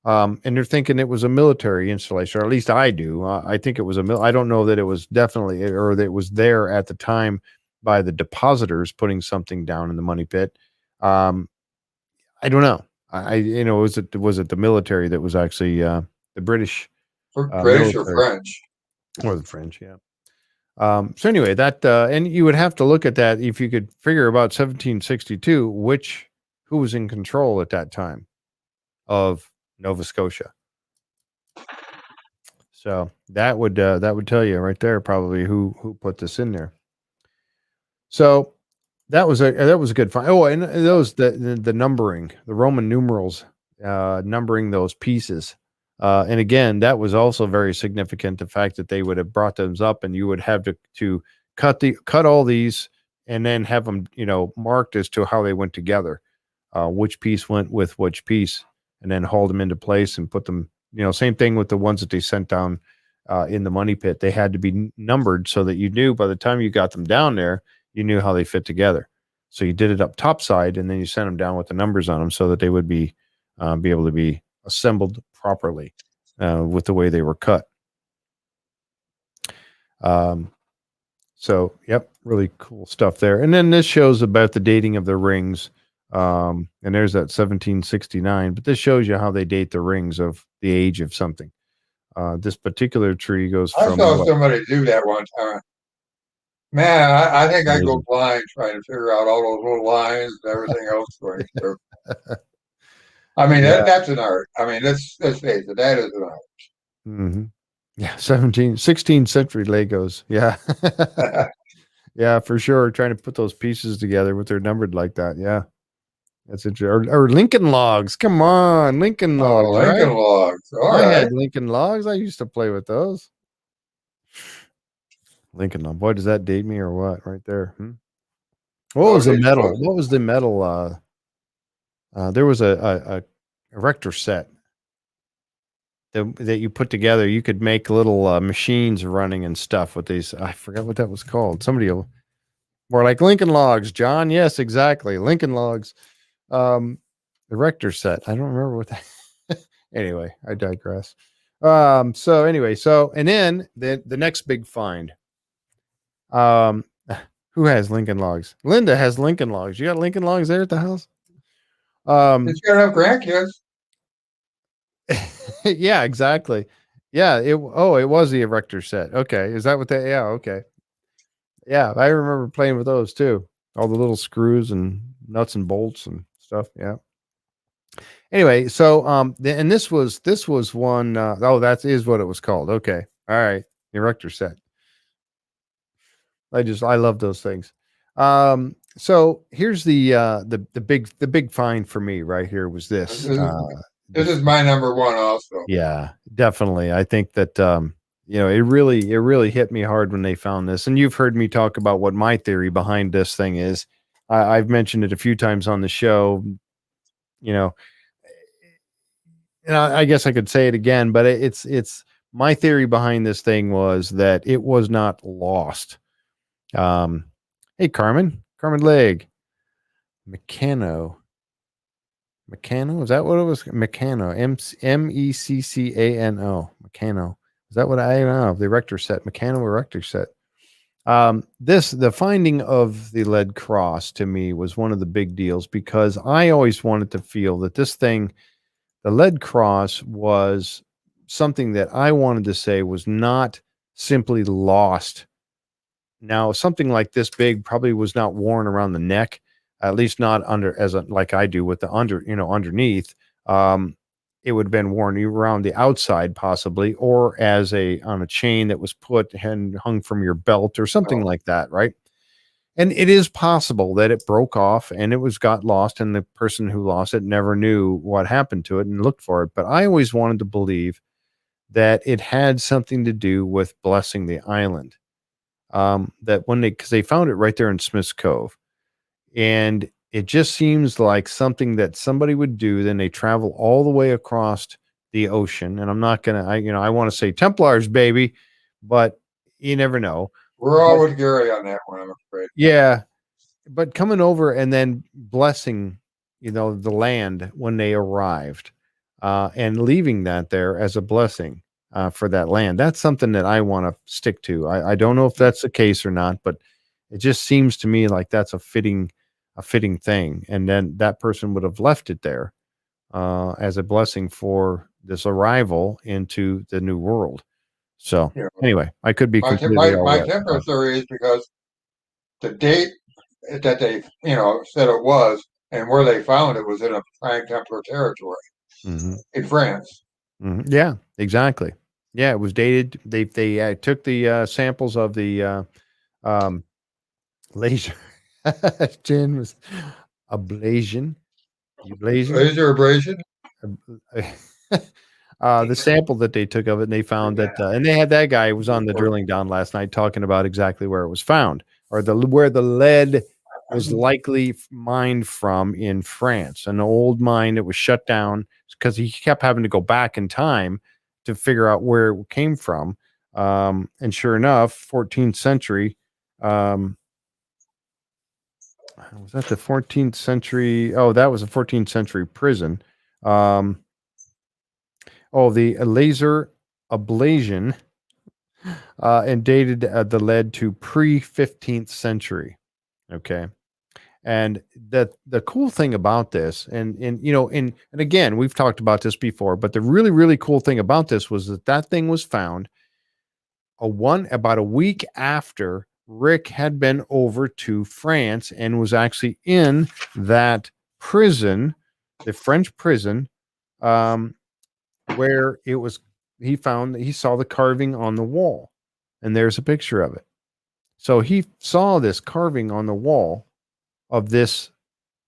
And they're thinking it was a military installation, or at least I do. I think it was I don't know that it was definitely, or that it was there at the time by the depositors putting something down in the money pit. Um, I don't know. You know, was it the military that was actually the British British or military French? or the French? Yeah. So anyway, that and you would have to look at that if you could figure about 1762, who was in control at that time of Nova Scotia. So that would tell you right there probably who put this in there. So that was a good find. Oh, and those the numbering, the Roman numerals, numbering those pieces. And again, that was also very significant. The fact that they would have brought those up, and you would have to cut all these, and then have them, you know, marked as to how they went together, which piece went with which piece, and then hold them into place and put them. You know, same thing with the ones that they sent down in the money pit. They had to be numbered so that you knew by the time you got them down there, you knew how they fit together. So you did it up top side, and then you sent them down with the numbers on them so that they would be able to be assembled properly with the way they were cut. So, yep, really cool stuff there. And then this shows about the dating of the rings. And there's that 1769, but this shows you how they date the rings of the age of something. This particular tree goes I from saw somebody do that one time. Man, I think I'd go Amazing. blind trying to figure out all those little lines and everything else going through. I mean, Yeah. that's an art. I mean, let's face it, that is an art. Mm-hmm. Yeah, 16th century Legos. Yeah. Yeah, for sure. Trying to put those pieces together with they're numbered like that. Yeah. That's interesting. Or Lincoln Logs. Come on, Lincoln Oh, Logs, Lincoln right? Logs. All I right. had Lincoln Logs. I used to play with those. Lincoln Log. Boy, does that date me or what? Right there. What was the metal? What was the metal? There was a erector set that you put together. You could make little machines running and stuff with these. I forgot what that was called. Somebody will more like Lincoln Logs, John. Yes, exactly. Lincoln Logs. Erector set. I don't remember what that. Anyway, I digress. So anyway, and then the next big find. Who has Lincoln Logs? Linda has Lincoln Logs. You got Lincoln Logs there at the house? It's gonna have grandkids. Yeah, exactly. Yeah, it was the erector set. Okay. Is that what they okay. Yeah, I remember playing with those too. All the little screws and nuts and bolts and stuff. Yeah. Anyway, so and this was one that is what it was called. Okay. All right. Erector set. I love those things. So here's the big find for me right here was this. This is my number one also. Yeah, definitely. I think that you know, it really hit me hard when they found this. And you've heard me talk about what my theory behind this thing is. I've mentioned it a few times on the show, you know, and I guess I could say it again, but it's my theory behind this thing was that it was not lost. Hey, Carmen Leg, Meccano, is that what it was? Meccano, Meccano, Meccano. Is that what I don't know? The erector set, Meccano erector set. The finding of the lead cross to me was one of the big deals because I always wanted to feel that this thing, the lead cross, was something that I wanted to say was not simply lost. Now, something like this big probably was not worn around the neck, at least not like I do with the underneath. It would have been worn around the outside possibly, or on a chain that was put and hung from your belt or something like that, right? And it is possible that it broke off and got lost, and the person who lost it never knew what happened to it and looked for it. But I always wanted to believe that it had something to do with blessing the island. That because they found it right there in Smith's Cove, and it just seems like something that somebody would do. Then they travel all the way across the ocean, and I'm not gonna, I want to say Templars, baby, but you never know. We're all with Gary on that one, I'm afraid. Yeah, but coming over and then blessing, the land when they arrived, and leaving that there as a blessing for that land. That's something that I want to stick to. I don't know if that's the case or not, but it just seems to me like that's a fitting thing. And then that person would have left it there as a blessing for this arrival into the new world. So anyway, I could be completely my temporary theory is because the date that they said it was and where they found it was in a Frank Templar territory in France. Yeah, exactly. Yeah, it was dated. They took the samples of the laser. Jen was ablation. Laser abrasion. The sample that they took of it, and they found that, and they had that guy who was on the drilling down last night talking about exactly where it was found, or where the lead was likely mined from in France, an old mine that was shut down because he kept having to go back in time to figure out where it came from. And sure enough, 14th century. Was that the 14th century? Oh, that was a 14th century prison. The laser ablation and dated the lead to pre-15th century. Okay. And the cool thing about this, and again, we've talked about this before, but the really, really cool thing about this was that thing was found about a week after Rick had been over to France and was actually in that prison, the French prison, where he saw the carving on the wall, and there's a picture of it. So he saw this carving on the wall of this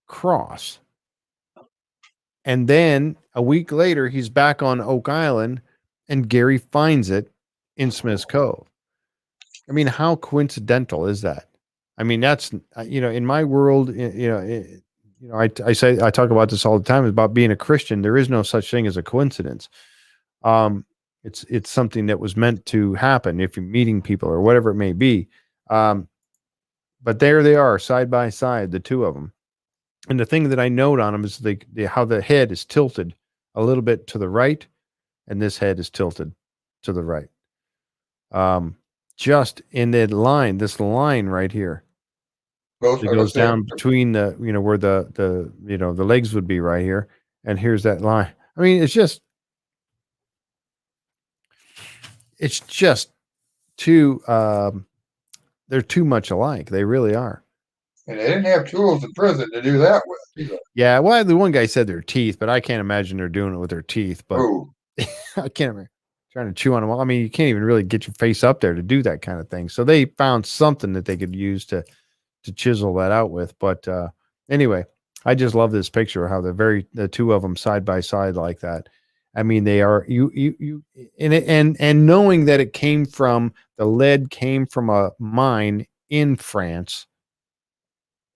cross. And then a week later, he's back on Oak Island, and Gary finds it in Smith's Cove. I mean, how coincidental is that? I mean, that's, in my world, I talk about this all the time about being a Christian. There is no such thing as a coincidence. It's something that was meant to happen if you're meeting people or whatever it may be. But there they are, side by side, the two of them. And the thing that I note on them is how the head is tilted a little bit to the right, and this head is tilted to the right. Just in this line right here. It goes down between where the legs would be right here, and here's that line. I mean, it's just too they're too much alike. They really are. And they didn't have tools in prison to do that with either. Yeah, well, the one guy said their teeth, but I can't imagine they're doing it with their teeth. But I can't imagine trying to chew on them. I mean, you can't even really get your face up there to do that kind of thing. So they found something that they could use to chisel that out with. But anyway, I just love this picture, how the two of them side by side like that. I mean, they are and knowing that the lead came from a mine in France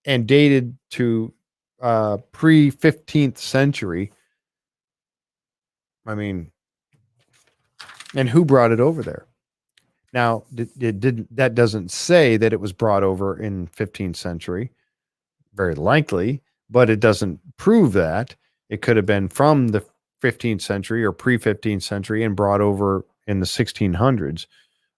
and dated to pre-15th century. I mean, and who brought it over there? Now, that doesn't say that it was brought over in 15th century, very likely, but it doesn't prove that. It could have been from the 15th century or pre-15th century and brought over in the 1600s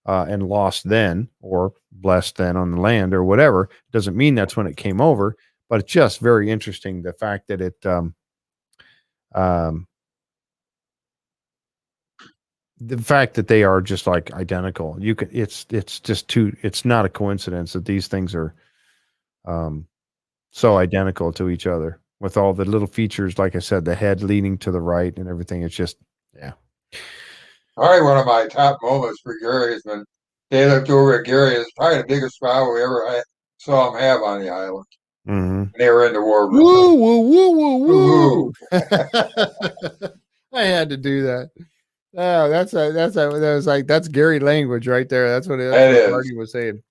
and lost then, or blessed then on the land or whatever. Doesn't mean that's when it came over, but it's just very interesting, the fact that it the fact that they are just like identical. It's not a coincidence that these things are so identical to each other, with all the little features, like I said, the head leaning to the right and everything. It's just, yeah. All right, one of my top moments for Gary is when they looked over at Gary. It's probably the biggest smile we ever saw them have on the island. Mm-hmm. They were in the war room. Woo, woo, woo, woo, woo. Woo-hoo. I had to do that. Oh, that was like, that's Gary language right there. That's what Marty was saying.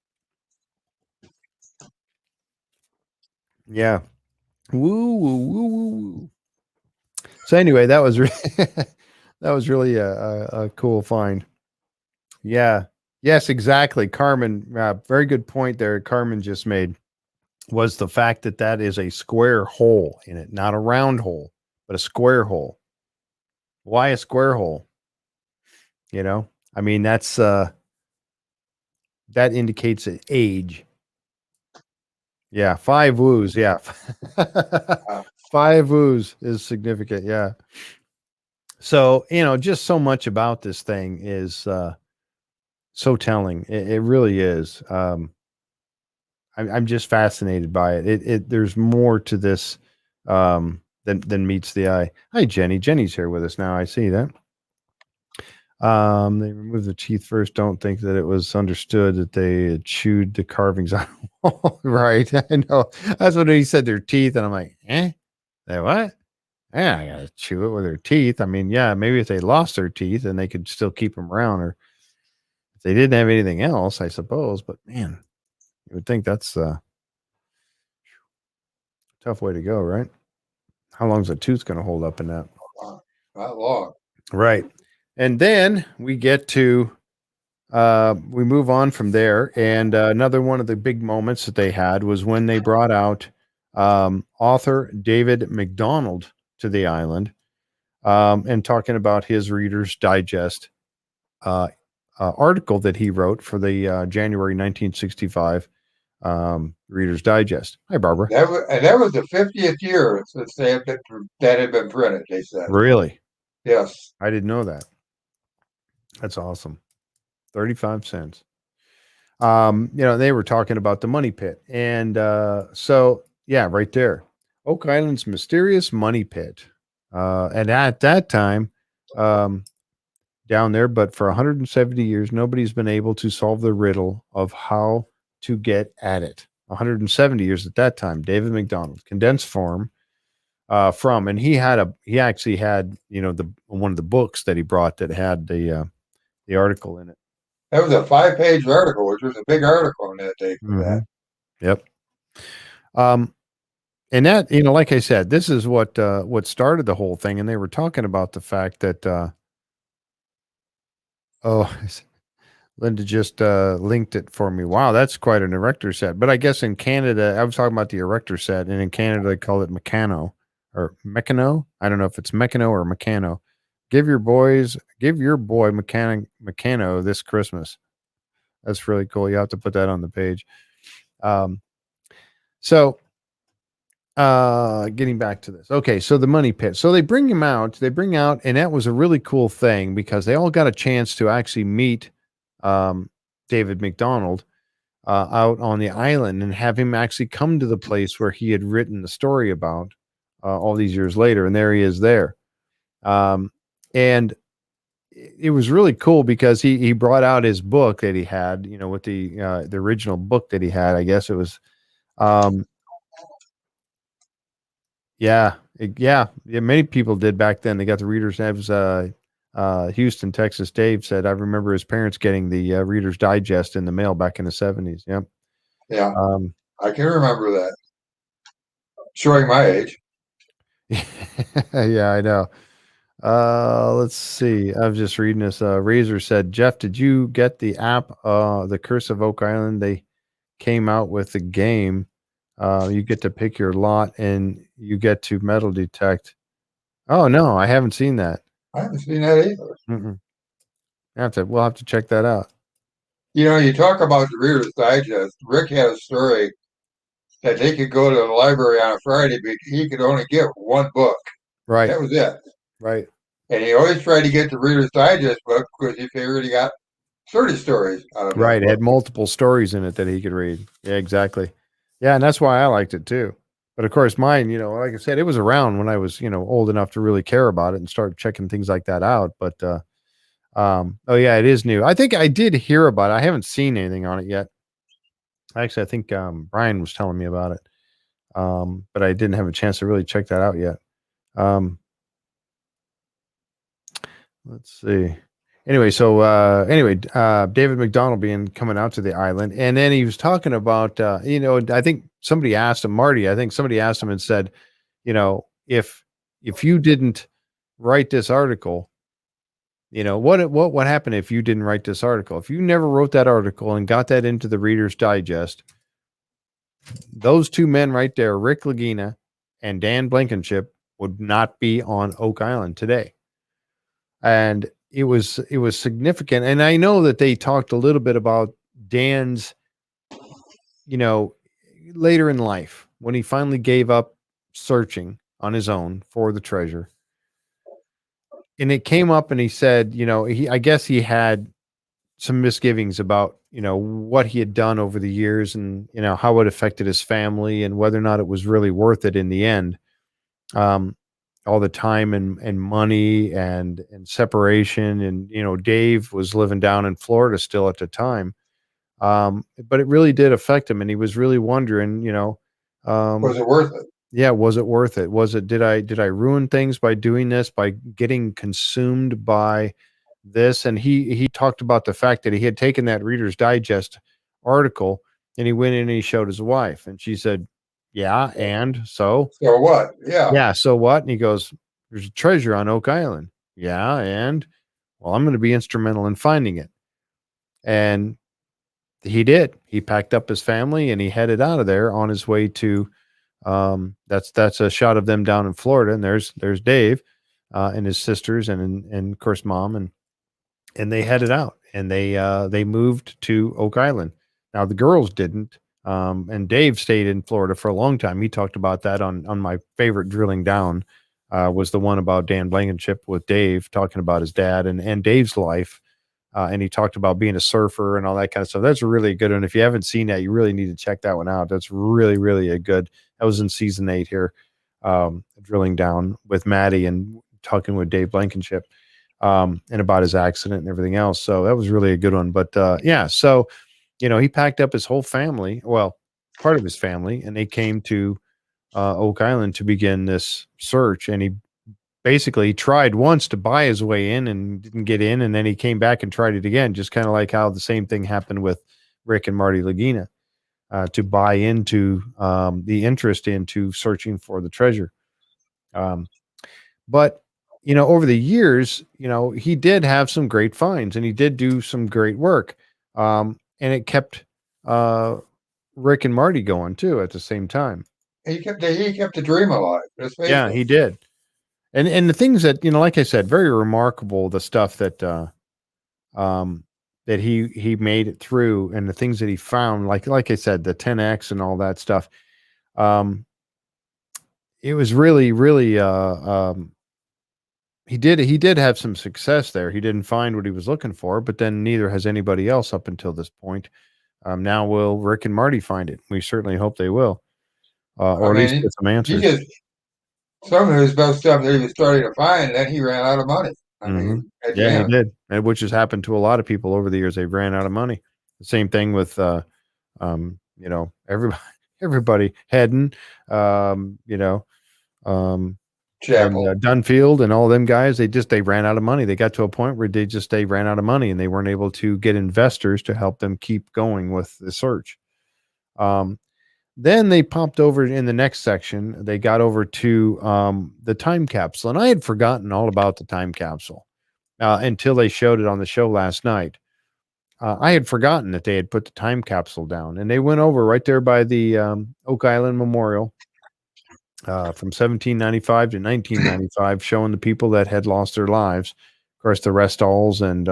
Yeah. Woo, woo, woo, woo, woo. So anyway, that was that was really a cool find. Yeah. Yes, exactly. Carmen, very good point there. Carmen just made was the fact that that is a square hole in it, not a round hole, but a square hole. Why a square hole? You know, I mean, that's that indicates an age. Yeah, 5 woos. Yeah, 5 woos is significant. Yeah. So, you know, just so much about this thing is so telling. It really is. I'm just fascinated by it. There's more to this than meets the eye. Hi, Jenny. Jenny's here with us now. I see that. They removed the teeth first. Don't think that it was understood that they had chewed the carvings on. Right. I know. That's what he said, their teeth. And I'm like, They what? Yeah, I gotta chew it with their teeth. I mean, yeah, maybe if they lost their teeth and they could still keep them around, or if they didn't have anything else, I suppose. But man, you would think that's a tough way to go, right? How long is a tooth going to hold up in that? Not long. Right. And then we get to, we move on from there. And another one of the big moments that they had was when they brought out author David McDonald to the island and talking about his Reader's Digest article that he wrote for the January 1965 Reader's Digest. Hi, Barbara. That was the 50th year since that had been printed, they said. Really? Yes. I didn't know that. That's awesome. 35 cents. You know, they were talking about the money pit. And so, yeah, right there. Oak Island's mysterious money pit. And at that time, down there, but for 170 years, nobody's been able to solve the riddle of how to get at it. 170 years at that time. David McDonald, condensed form from, and he actually had, you know, one of the books that he brought that had the article in it. That was a 5-page article, which was a big article on that day for that. Yep. And that, you know, like I said, this is what started the whole thing. And they were talking about the fact that, Linda just linked it for me. Wow, that's quite an erector set. But I guess in Canada, I was talking about the erector set, and in Canada they call it Meccano or Meccano. I don't know if it's Meccano or Meccano. Give your boy Meccano this Christmas. That's really cool. You have to put that on the page. So getting back to this. Okay, so the money pit. So they bring out, and that was a really cool thing because they all got a chance to actually meet David McDonald out on the island and have him actually come to the place where he had written the story about all these years later. And there he is there. And it was really cool because he brought out his book that he had, you know, with the original book that he had. I guess it was, many people did back then. They got the readers. It was Houston, Texas. Dave said, I remember his parents getting the Reader's Digest in the mail back in the 70s. Yep. Yeah. I can remember that. Showing my age. Yeah, I know. Let's see. I was just reading this. Razor said, Jeff, did you get the app, The Curse of Oak Island? They came out with the game. You get to pick your lot and you get to metal detect. Oh, no, I haven't seen that. I haven't seen that either. We'll have to check that out. You know, you talk about the Reader's Digest. Rick had a story that they could go to the library on a Friday, but he could only get one book. Right. That was it. Right. And he always tried to get the Reader's Digest book because he figured he got 30 stories out of it. Right. It had multiple stories in it that he could read. Yeah, exactly. Yeah, and that's why I liked it too. But of course, mine, you know, like I said, it was around when I was, you know, old enough to really care about it and start checking things like that out. But oh yeah, it is new. I think I did hear about it. I haven't seen anything on it yet. Actually, I think Brian was telling me about it, but I didn't have a chance to really check that out yet. Let's see. Anyway, David McDonald coming out to the island, and then he was talking about, I think somebody asked him, Marty. I think somebody asked him and said, if you didn't write this article, what happened if you didn't write this article? If you never wrote that article and got that into the Reader's Digest, those two men right there, Rick Lagina and Dan Blankenship, would not be on Oak Island today. And it was significant. And I know that they talked a little bit about Dan's, later in life when he finally gave up searching on his own for the treasure. And it came up and he said, I guess he had some misgivings about, what he had done over the years and, how it affected his family and whether or not it was really worth it in the end. All the time and money and separation. And, Dave was living down in Florida still at the time. But it really did affect him. And he was really wondering, Was it worth it? yeah, was it worth it? Did I ruin things by doing this, by getting consumed by this? And he talked about the fact that he had taken that Reader's Digest article and he went in and he showed his wife and she said, yeah. And so what? Yeah. so what? And he goes, there's a treasure on Oak Island. Yeah. And well, I'm going to be instrumental in finding it. And he did. He packed up his family and he headed out of there on his way to, that's a shot of them down in Florida. And there's Dave, and his sisters and of course mom. And they headed out and they moved to Oak Island. Now the girls didn't. And Dave stayed in Florida for a long time. He talked about that on my favorite Drilling Down, was the one about Dan Blankenship with Dave talking about his dad and Dave's life. And he talked about being a surfer and all that kind of stuff. That's a really good one. If you haven't seen that, you really need to check that one out. That's really, really a good, that was in season 8 here, Drilling Down with Matty and talking with Dave Blankenship, and about his accident and everything else. So that was really a good one. But so he packed up his whole family, well, part of his family, and they came to Oak Island to begin this search. And he basically tried once to buy his way in and didn't get in. And then he came back and tried it again, just kind of like how the same thing happened with Rick and Marty Lagina, to buy into the interest into searching for the treasure. But over the years, he did have some great finds and he did do some great work. And it kept Rick and Marty going too at the same time. He kept the dream alive. Yeah, he did. And the things that, like I said, very remarkable, the stuff that that he made it through and the things that he found, like I said, the 10X and all that stuff. It was really, really, he did have some success there. He didn't find what he was looking for, but then neither has anybody else up until this point. Now will Rick and Marty find it? We certainly hope they will, or at least get some answers. Some of his best stuff that he was starting to find, and then he ran out of money. He did, and which has happened to a lot of people over the years. They ran out of money. The same thing with, everybody Hedden, and Dunfield and all them guys. They ran out of money. They got to a point where they ran out of money and they weren't able to get investors to help them keep going with the search. Then they popped over in the next section. They got over to the time capsule. And I had forgotten all about the time capsule until they showed it on the show last night. I had forgotten that they had put the time capsule down. And they went over right there by the Oak Island Memorial from 1795 to 1995, showing the people that had lost their lives. Of course, the Restalls and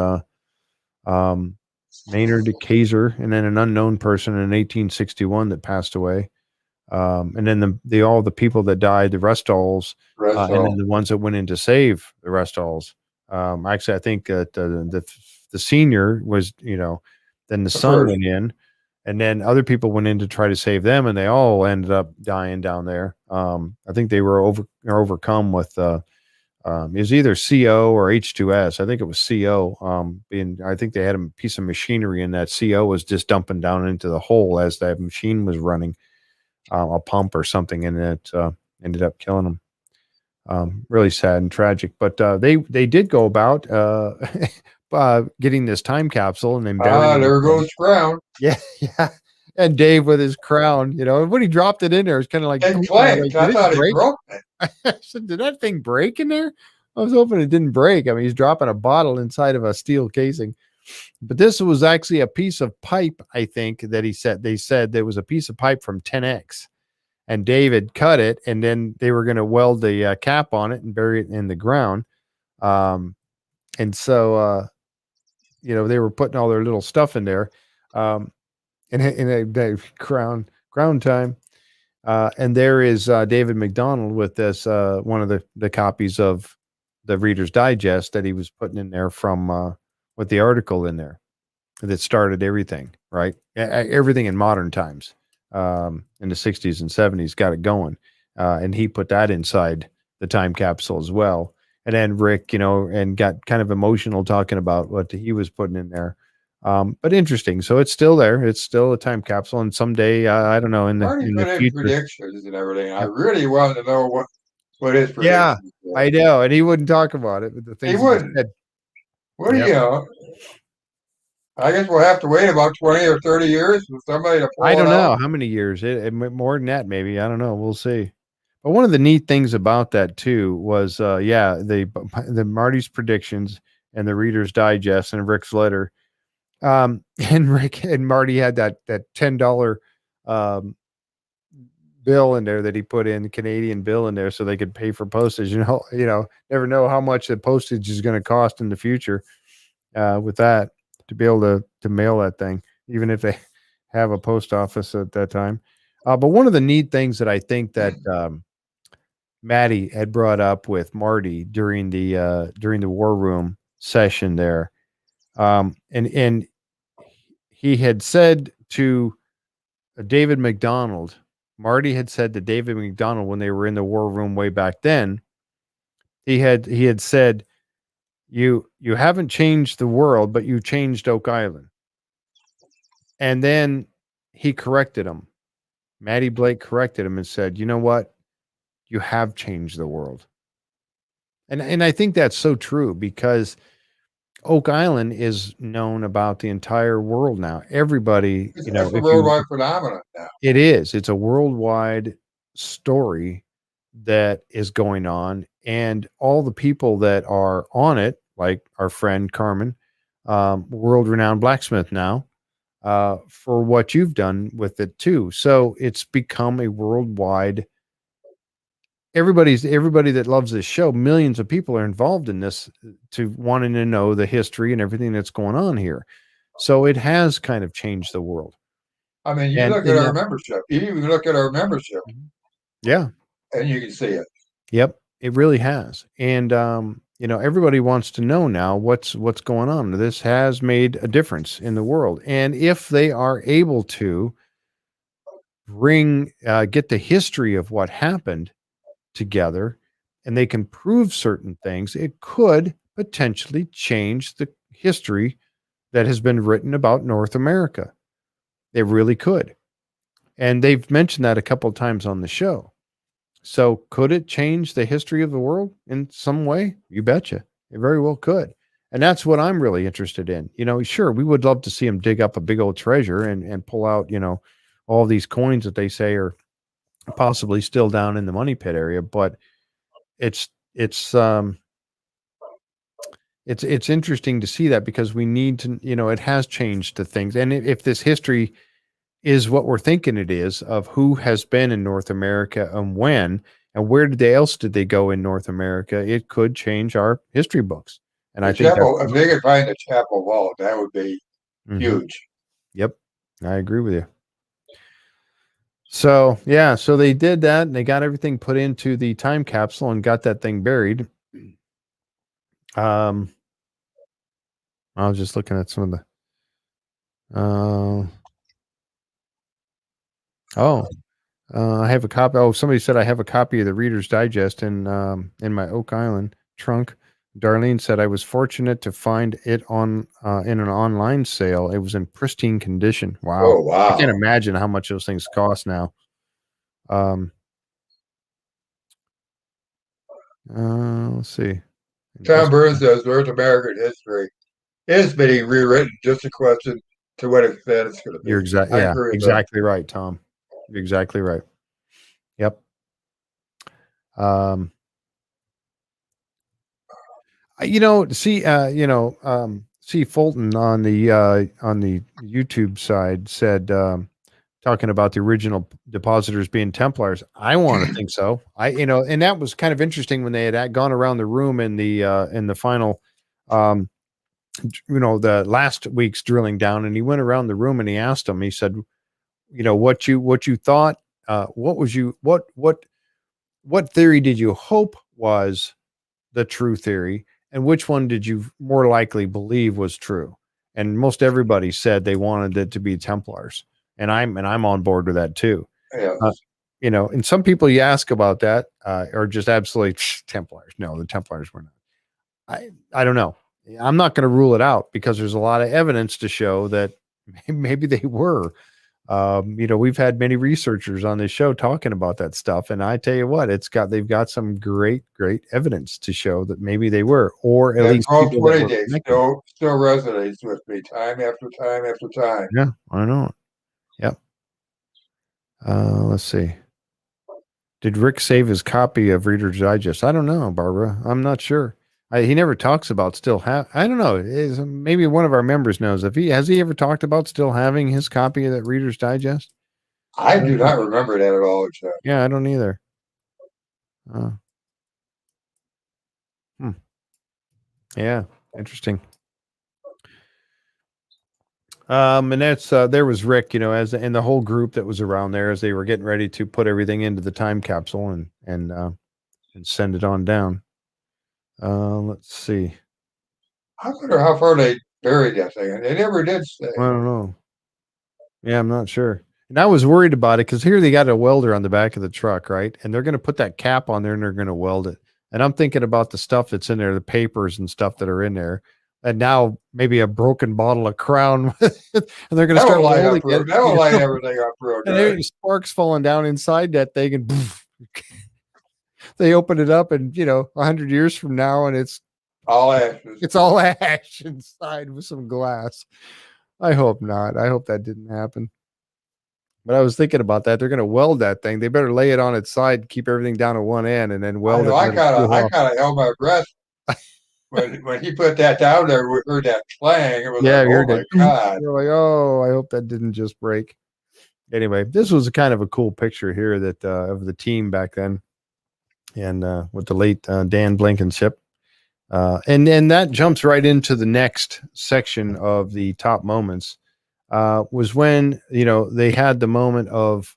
Maynard Kaiser, and then an unknown person in 1861 that passed away. And then all the people that died, the Restalls, and then the ones that went in to save the Restalls. Actually, I think that the senior was, then the son went in, and then other people went in to try to save them, and they all ended up dying down there. I think they were overcome with It was either CO or H2S. I think it was CO. And I think they had a piece of machinery in that CO was just dumping down into the hole as that machine was running, a pump or something, and it ended up killing them. Really sad and tragic. But they did go about getting this time capsule and then burying there it. goes Brown. Yeah, yeah. And Dave with his crown, when he dropped it in there, it's kind of like, It clanked. I thought he broke it. I said, did that thing break in there? I was hoping it didn't break. I mean, he's dropping a bottle inside of a steel casing. But this was actually a piece of pipe, I think, that they said there was a piece of pipe from 10X. And David cut it, and then they were going to weld the cap on it and bury it in the ground. And so, they were putting all their little stuff in there. In a crown time. And there is David McDonald with this, one of the copies of the Reader's Digest that he was putting in there from with the article in there that started everything, right? Everything in modern times, in the 60s and 70s got it going. And he put that inside the time capsule as well. And then Rick, and got kind of emotional talking about what he was putting in there. But interesting. So it's still there. It's still a time capsule. And someday, I don't know, in the future. Predictions and everything. I really wanted to know what his predictions Yeah, were. I know. And he wouldn't talk about it. But the things he wouldn't. What do you I guess we'll have to wait about 20 or 30 years for somebody to pull I don't it know out. how many years. More than that, maybe. I don't know. We'll see. But one of the neat things about that too was, the Marty's predictions and the Reader's Digest and Rick's letter. And Rick and Marty had that $10 bill in there that he put in, the Canadian bill in there, so they could pay for postage. Never know how much the postage is going to cost in the future with that, to be able to mail that thing, even if they have a post office at that time. But one of the neat things that I think that Matty had brought up with Marty during the war room session there, and he had said to David McDonald, Marty had said to David McDonald when they were in the war room way back then, he had said, you haven't changed the world, but you changed Oak Island. And then he corrected him. Matty Blake corrected him and said, you know what? You have changed the world. And I think that's so true, because Oak Island is known about the entire world now. Everybody, It's a worldwide phenomenon now. It is. It's a worldwide story that is going on, and all the people that are on it, like our friend Carmen, world-renowned blacksmith now, for what you've done with it too. So it's become a worldwide. Everybody that loves this show, millions of people are involved in this, to wanting to know the history and everything that's going on here. So it has kind of changed the world. I mean, you look at our membership. You even look at our membership. Yeah. And you can see it. Yep. It really has. And, everybody wants to know now what's going on. This has made a difference in the world. And if they are able to get the history of what happened together, and they can prove certain things, it could potentially change the history that has been written about North America. It really could. And they've mentioned that a couple of times on the show. So could it change the history of the world in some way? You betcha. It very well could. And that's what I'm really interested in. Sure, we would love to see them dig up a big old treasure and pull out, all these coins that they say are possibly still down in the money pit area. But it's interesting to see that, because we need to, it has changed the things. And if this history is what we're thinking it is, of who has been in North America and when, and where else did they go in North America, it could change our history books. And I think if they could find the chapel vault, that would be huge. Yep. I agree with you. So, yeah, so they did that, and they got everything put into the time capsule and got that thing buried. I was just looking at some of the I have a copy. Oh, somebody said I have a copy of the Reader's Digest in my Oak Island trunk. Darlene said, I was fortunate to find it on in an online sale. It was in pristine condition. Wow. Oh, I can't wow. imagine how much those things cost now. Let's see. Tom Burns says North American history is being rewritten. Just a question to what extent it's going to be. I agree with exactly right, Tom. You're exactly right. Yep. See Fulton on the YouTube side said, talking about the original depositors being Templars. I want to think so. And that was kind of interesting when they had gone around the room in the final, the last week's drilling down, and he went around the room and he asked them. He said, what you thought, what theory did you hope was the true theory, and which one did you more likely believe was true? And most everybody said they wanted it to be Templars, and I'm on board with that too. Yes. And some people you ask about that are just absolutely Templars. No, the Templars were not. I don't know. I'm not going to rule it out because there's a lot of evidence to show that maybe they were. We've had many researchers on this show talking about that stuff, and I tell you what, they've got some great evidence to show that maybe they were, or at least people that were still resonates with me time after time after time. Yeah, I know. Yep. Let's see. Did Rick save his copy of Reader's Digest? I don't know, Barbara. I'm not sure. He never talks about still I don't know. Maybe one of our members knows. Has he ever talked about still having his copy of that Reader's Digest? I do not remember that at all. Yeah, I don't either. Yeah, interesting. And that's there was Rick, and the whole group that was around there as they were getting ready to put everything into the time capsule and send it on down. Let's see. I wonder how far they buried that thing. They never did say. I don't know. Yeah, I'm not sure. And I was worried about it because here they got a welder on the back of the truck, right? And they're going to put that cap on there and they're going to weld it. And I'm thinking about the stuff that's in there, the papers and stuff that are in there. And now maybe a broken bottle of Crown, and they're going to start welding it. That will light everything up real good. And there's sparks falling down inside that thing, and poof, they open it up, and 100 years from now, and it's all ashes. It's all ash inside with some glass. I hope not. I hope that didn't happen. But I was thinking about that. They're going to weld that thing. They better lay it on its side, keep everything down at one end, and then weld it. I kind of held my breath when he put that down there. We heard that clang. It was oh my God! You're like, oh, I hope that didn't just break. Anyway, this was kind of a cool picture here that of the team back then, and with the late Dan Blankenship. And then that jumps right into the next section of the top moments. Was when they had the moment of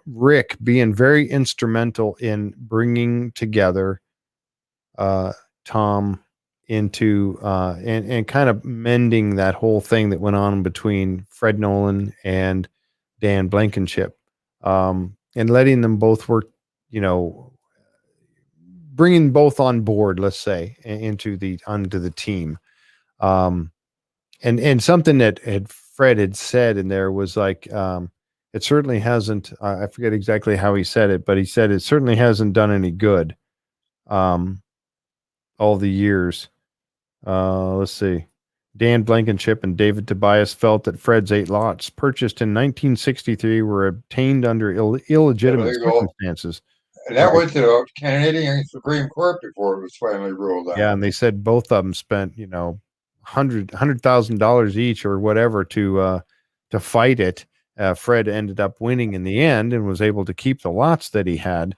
Rick being very instrumental in bringing together Tom into and kind of mending that whole thing that went on between Fred Nolan and Dan Blankenship, and letting them both work, bringing both on board, let's say, onto the team. And something that Fred had said in there was like, it certainly hasn't, I forget exactly how he said it, but he said it certainly hasn't done any good all the years. Let's see. Dan Blankenship and David Tobias felt that Fred's 8 lots purchased in 1963 were obtained under illegitimate circumstances. And that went to the Canadian Supreme Court before it was finally ruled out. Yeah, and they said both of them spent, $100,000 each or whatever to fight it. Fred ended up winning in the end and was able to keep the lots that he had.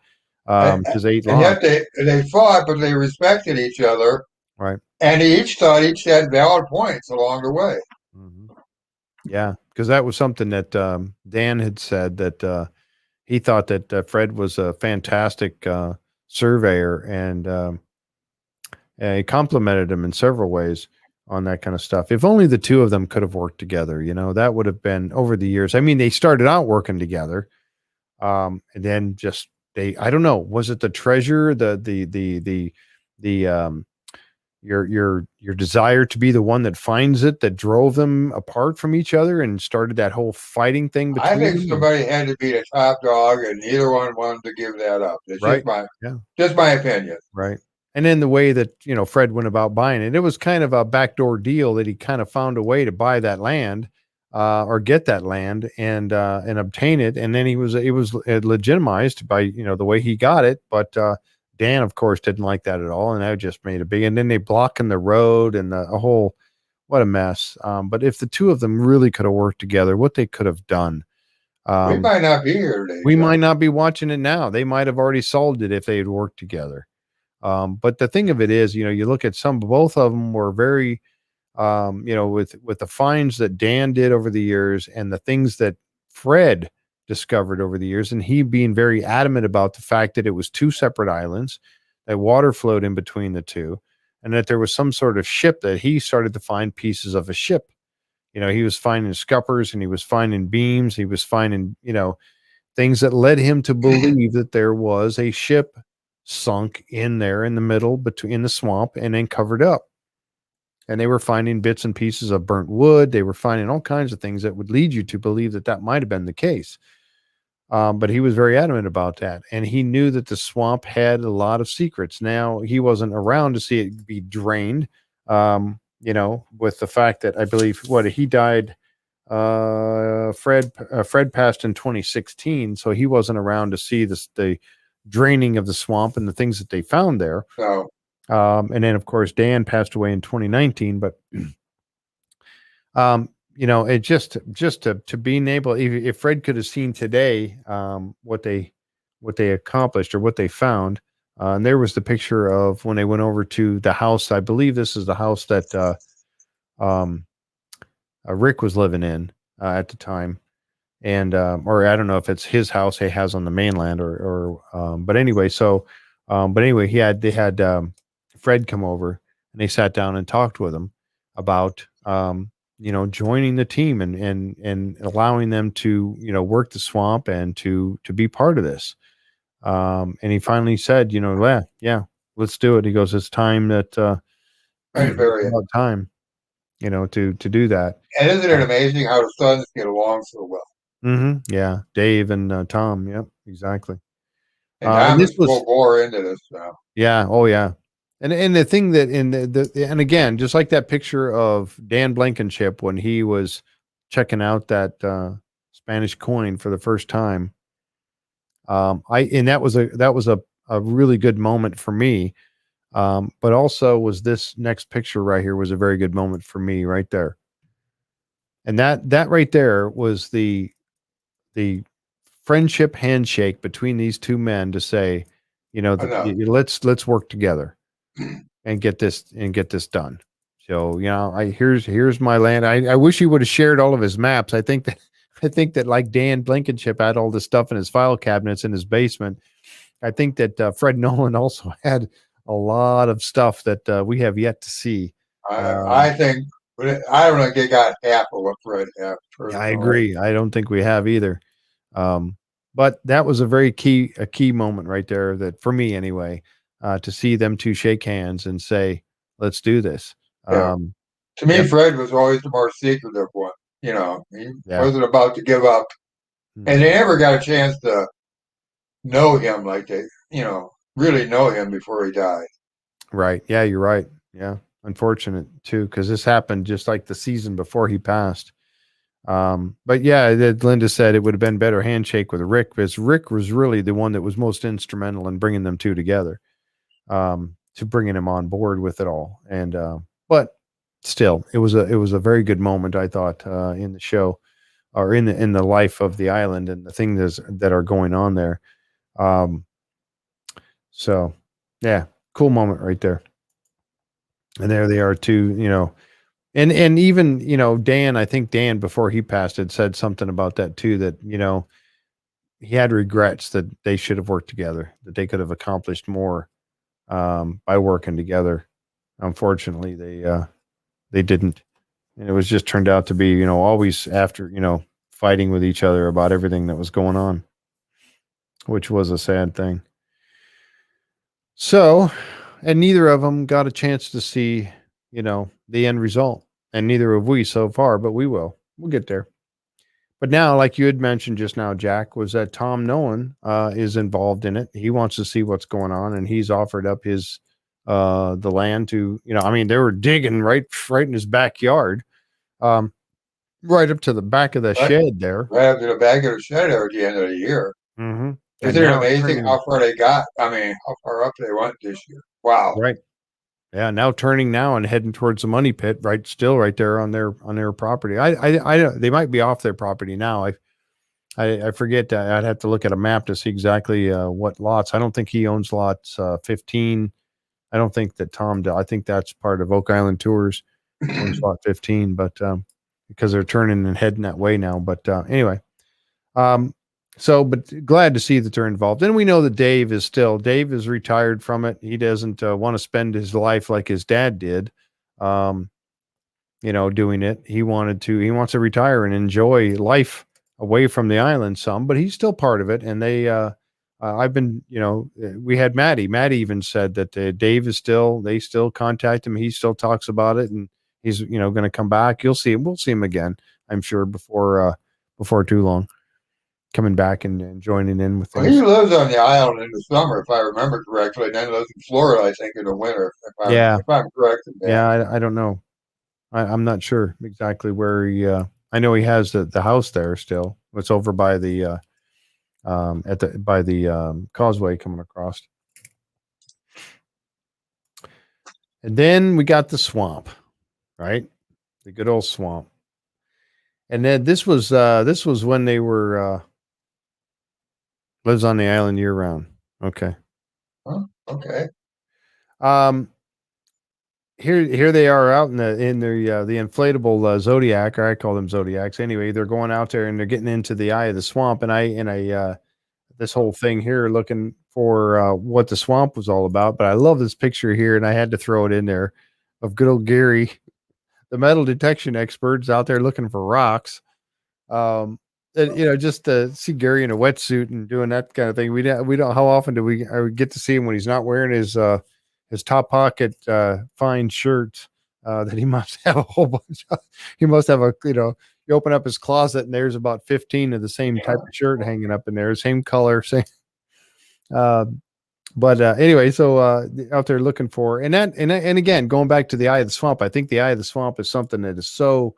His 8 lots. Yet they fought, but they respected each other. Right. And each thought each had valid points along the way. Mm-hmm. Yeah, because that was something that Dan had said that he thought that Fred was a fantastic surveyor, and he complimented him in several ways on that kind of stuff. If only the two of them could have worked together, that would have been over the years. I mean, they started out working together, and then just I don't know, was it the treasure, the your desire to be the one that finds it that drove them apart from each other and started that whole fighting thing I between think them. somebody had to be the top dog, and neither one wanted to give that up. It's Right. just my opinion. Right. And then the way that, Fred went about buying it, it was kind of a backdoor deal that he kind of found a way to buy that land, or get that land and obtain it. And then it was legitimized by, the way he got it. But, Dan, of course, didn't like that at all. And that just made a big, and then they blocking the road and a whole, what a mess. But if the two of them really could have worked together, what they could have done. We might not be here today. We might not be watching it now. They might have already solved it if they had worked together. But the thing of it is, you look at both of them were very, with the finds that Dan did over the years and the things that Fred discovered over the years, and he being very adamant about the fact that it was two separate islands, that water flowed in between the two, and that there was some sort of ship that he started to find pieces of a ship. He was finding scuppers and he was finding beams. He was finding, things that led him to believe that there was a ship sunk in there in the middle between the swamp and then covered up. And they were finding bits and pieces of burnt wood. They were finding all kinds of things that would lead you to believe that that might have been the case. But he was very adamant about that. And he knew that the swamp had a lot of secrets. Now, he wasn't around to see it be drained, with the fact that I believe he died, Fred passed in 2016. So he wasn't around to see the draining of the swamp and the things that they found there. So, and then of course Dan passed away in 2019, but it just to being able, if Fred could have seen today what they accomplished or what they found, and there was the picture of when they went over to the house. I believe this is the house that Rick was living in at the time. And or I don't know if it's his house he has on the mainland but anyway, they had Fred come over and they sat down and talked with him about joining the team and allowing them to work the swamp and to be part of this. And he finally said, yeah, let's do it. He goes, it's time that about time, to do that. And isn't it amazing how the sons get along so well? Mm-hmm. Yeah, Dave and Tom. Yep, exactly. And Tom is full bore into this now. Yeah. Oh, yeah. And the thing that and again, just like that picture of Dan Blankenship when he was checking out that Spanish coin for the first time, that was a really good moment for me. But also was this next picture right here was a very good moment for me right there. And that right there was the friendship handshake between these two men to say, let's work together and get this done. So, here's my land. I wish he would have shared all of his maps. I think that like Dan Blankenship had all this stuff in his file cabinets in his basement. I think that Fred Nolan also had a lot of stuff that we have yet to see. I think, but I don't think they got half of what Fred had. I agree. I don't think we have either. But that was a key moment right there that for me anyway, to see them two shake hands and say, let's do this. Yeah. To me, Fred was always the more secretive one. He wasn't about to give up. Mm-hmm. And they never got a chance to know him like they, really know him before he died. Right. Yeah, you're right. Yeah. Unfortunate too, because this happened just like the season before he passed. But yeah, Linda said it would have been better handshake with Rick because Rick was really the one that was most instrumental in bringing them two together, to bringing him on board with it all. And, but still it was a very good moment, I thought, in the show or in the life of the island and the things that are going on there. So yeah, cool moment right there. And there they are too, and even, Dan, I think Dan, before he passed, had said something about that too, that, he had regrets that they should have worked together, that they could have accomplished more, by working together. Unfortunately, they didn't. And it was just turned out to be, always after, fighting with each other about everything that was going on, which was a sad thing. So, and neither of them got a chance to see, the end result, and neither have we so far, but we'll get there. But now, like you had mentioned just now, Jack, was that Tom Nolan is involved in it. He wants to see what's going on, and he's offered up his the land to, they were digging right in his backyard, right up to the back of the shed there. Right up to the back of the shed at the end of the year. Mm-hmm. Isn't it amazing how far they got? I mean, how far up they went this year. Wow. Right. Yeah, now turning now and heading towards the money pit, right? Still right there on their property. I they might be off their property now. I forget. I'd have to look at a map to see exactly what lots. I don't think he owns lots 15. I don't think that Tom does. I think that's part of Oak Island Tours owns lot 15, but because they're turning and heading that way now. But anyway, but glad to see that they're involved. And we know that Dave is retired from it. He doesn't want to spend his life like his dad did, doing it. He wants to retire and enjoy life away from the island some, but he's still part of it. And they, we had Matty even said that Dave they still contact him. He still talks about it, and he's, going to come back. We'll see him again, I'm sure, before too long, coming back and joining in with things. Well, he lives on the island in the summer, if I remember correctly, and then lives in Florida, I think, in the winter, if I'm correct. Yeah, I don't know. I'm not sure exactly where he, I know he has the house there still. It's over by the, by the causeway coming across. And then we got the swamp, right? The good old swamp. And then this was when they were, lives on the island year round. Okay. Huh? Okay. Here they are out in the inflatable Zodiac, or I call them Zodiacs. Anyway, they're going out there and they're getting into the eye of the swamp, and I this whole thing here looking for what the swamp was all about. But I love this picture here, and I had to throw it in there, of good old Gary, the metal detection experts out there looking for rocks. And, just to see Gary in a wetsuit and doing that kind of thing. We don't. How often do we get to see him when he's not wearing his top pocket fine shirt that he must have a whole bunch of? He must have you open up his closet and there's about 15 of the same type of shirt hanging up in there, same color, same. But anyway, so out there looking for, and again, going back to the eye of the swamp, I think the eye of the swamp is something that is so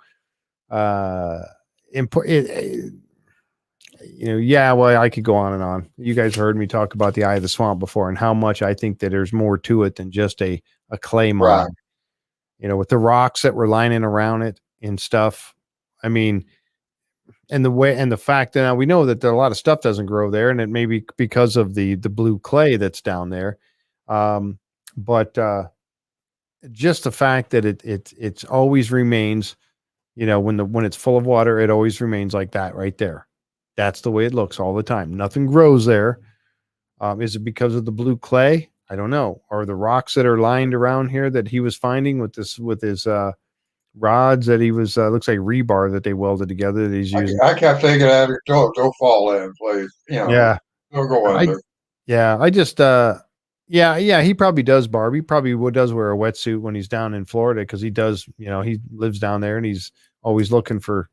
important. Well, I could go on and on. You guys heard me talk about the eye of the swamp before, and how much I think that there's more to it than just a clay mine. Right. With the rocks that were lining around it and stuff. I mean, and the fact that now we know that a lot of stuff doesn't grow there, and it may be because of the blue clay that's down there. But just the fact that it's always remains, when it's full of water, it always remains like that right there. That's the way it looks all the time. Nothing grows there. Is it because of the blue clay? I don't know. Or the rocks that are lined around here that he was finding with his rods that he was looks like rebar that they welded together that he's using. I kept thinking that don't fall in place. Yeah. Don't go under. I just he probably does, Barb. He probably does wear a wetsuit when he's down in Florida, because he does, he lives down there and he's always looking for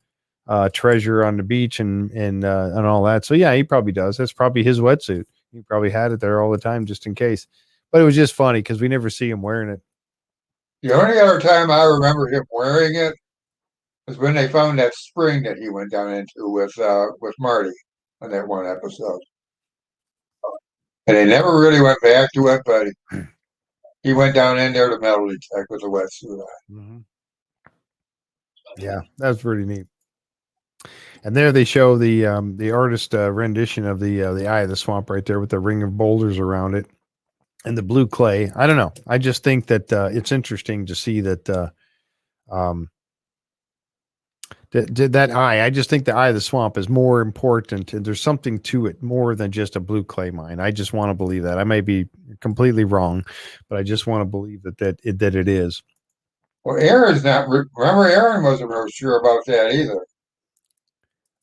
treasure on the beach and all that. So yeah, he probably does. That's probably his wetsuit. He probably had it there all the time just in case. But it was just funny because we never see him wearing it. The only other time I remember him wearing it was when they found that spring that he went down into with Marty on that one episode. And they never really went back to it, but he went down in there to metal detect with a wetsuit on. Mm-hmm. Yeah, that's pretty neat. And there they show the artist rendition of the eye of the swamp right there with the ring of boulders around it and the blue clay. I don't know. I just think that it's interesting to see that that eye. I just think the eye of the swamp is more important, and there's something to it more than just a blue clay mine. I just want to believe that. I may be completely wrong, but I just want to believe that it is. Well, Aaron's not. Remember, Aaron wasn't real sure about that either.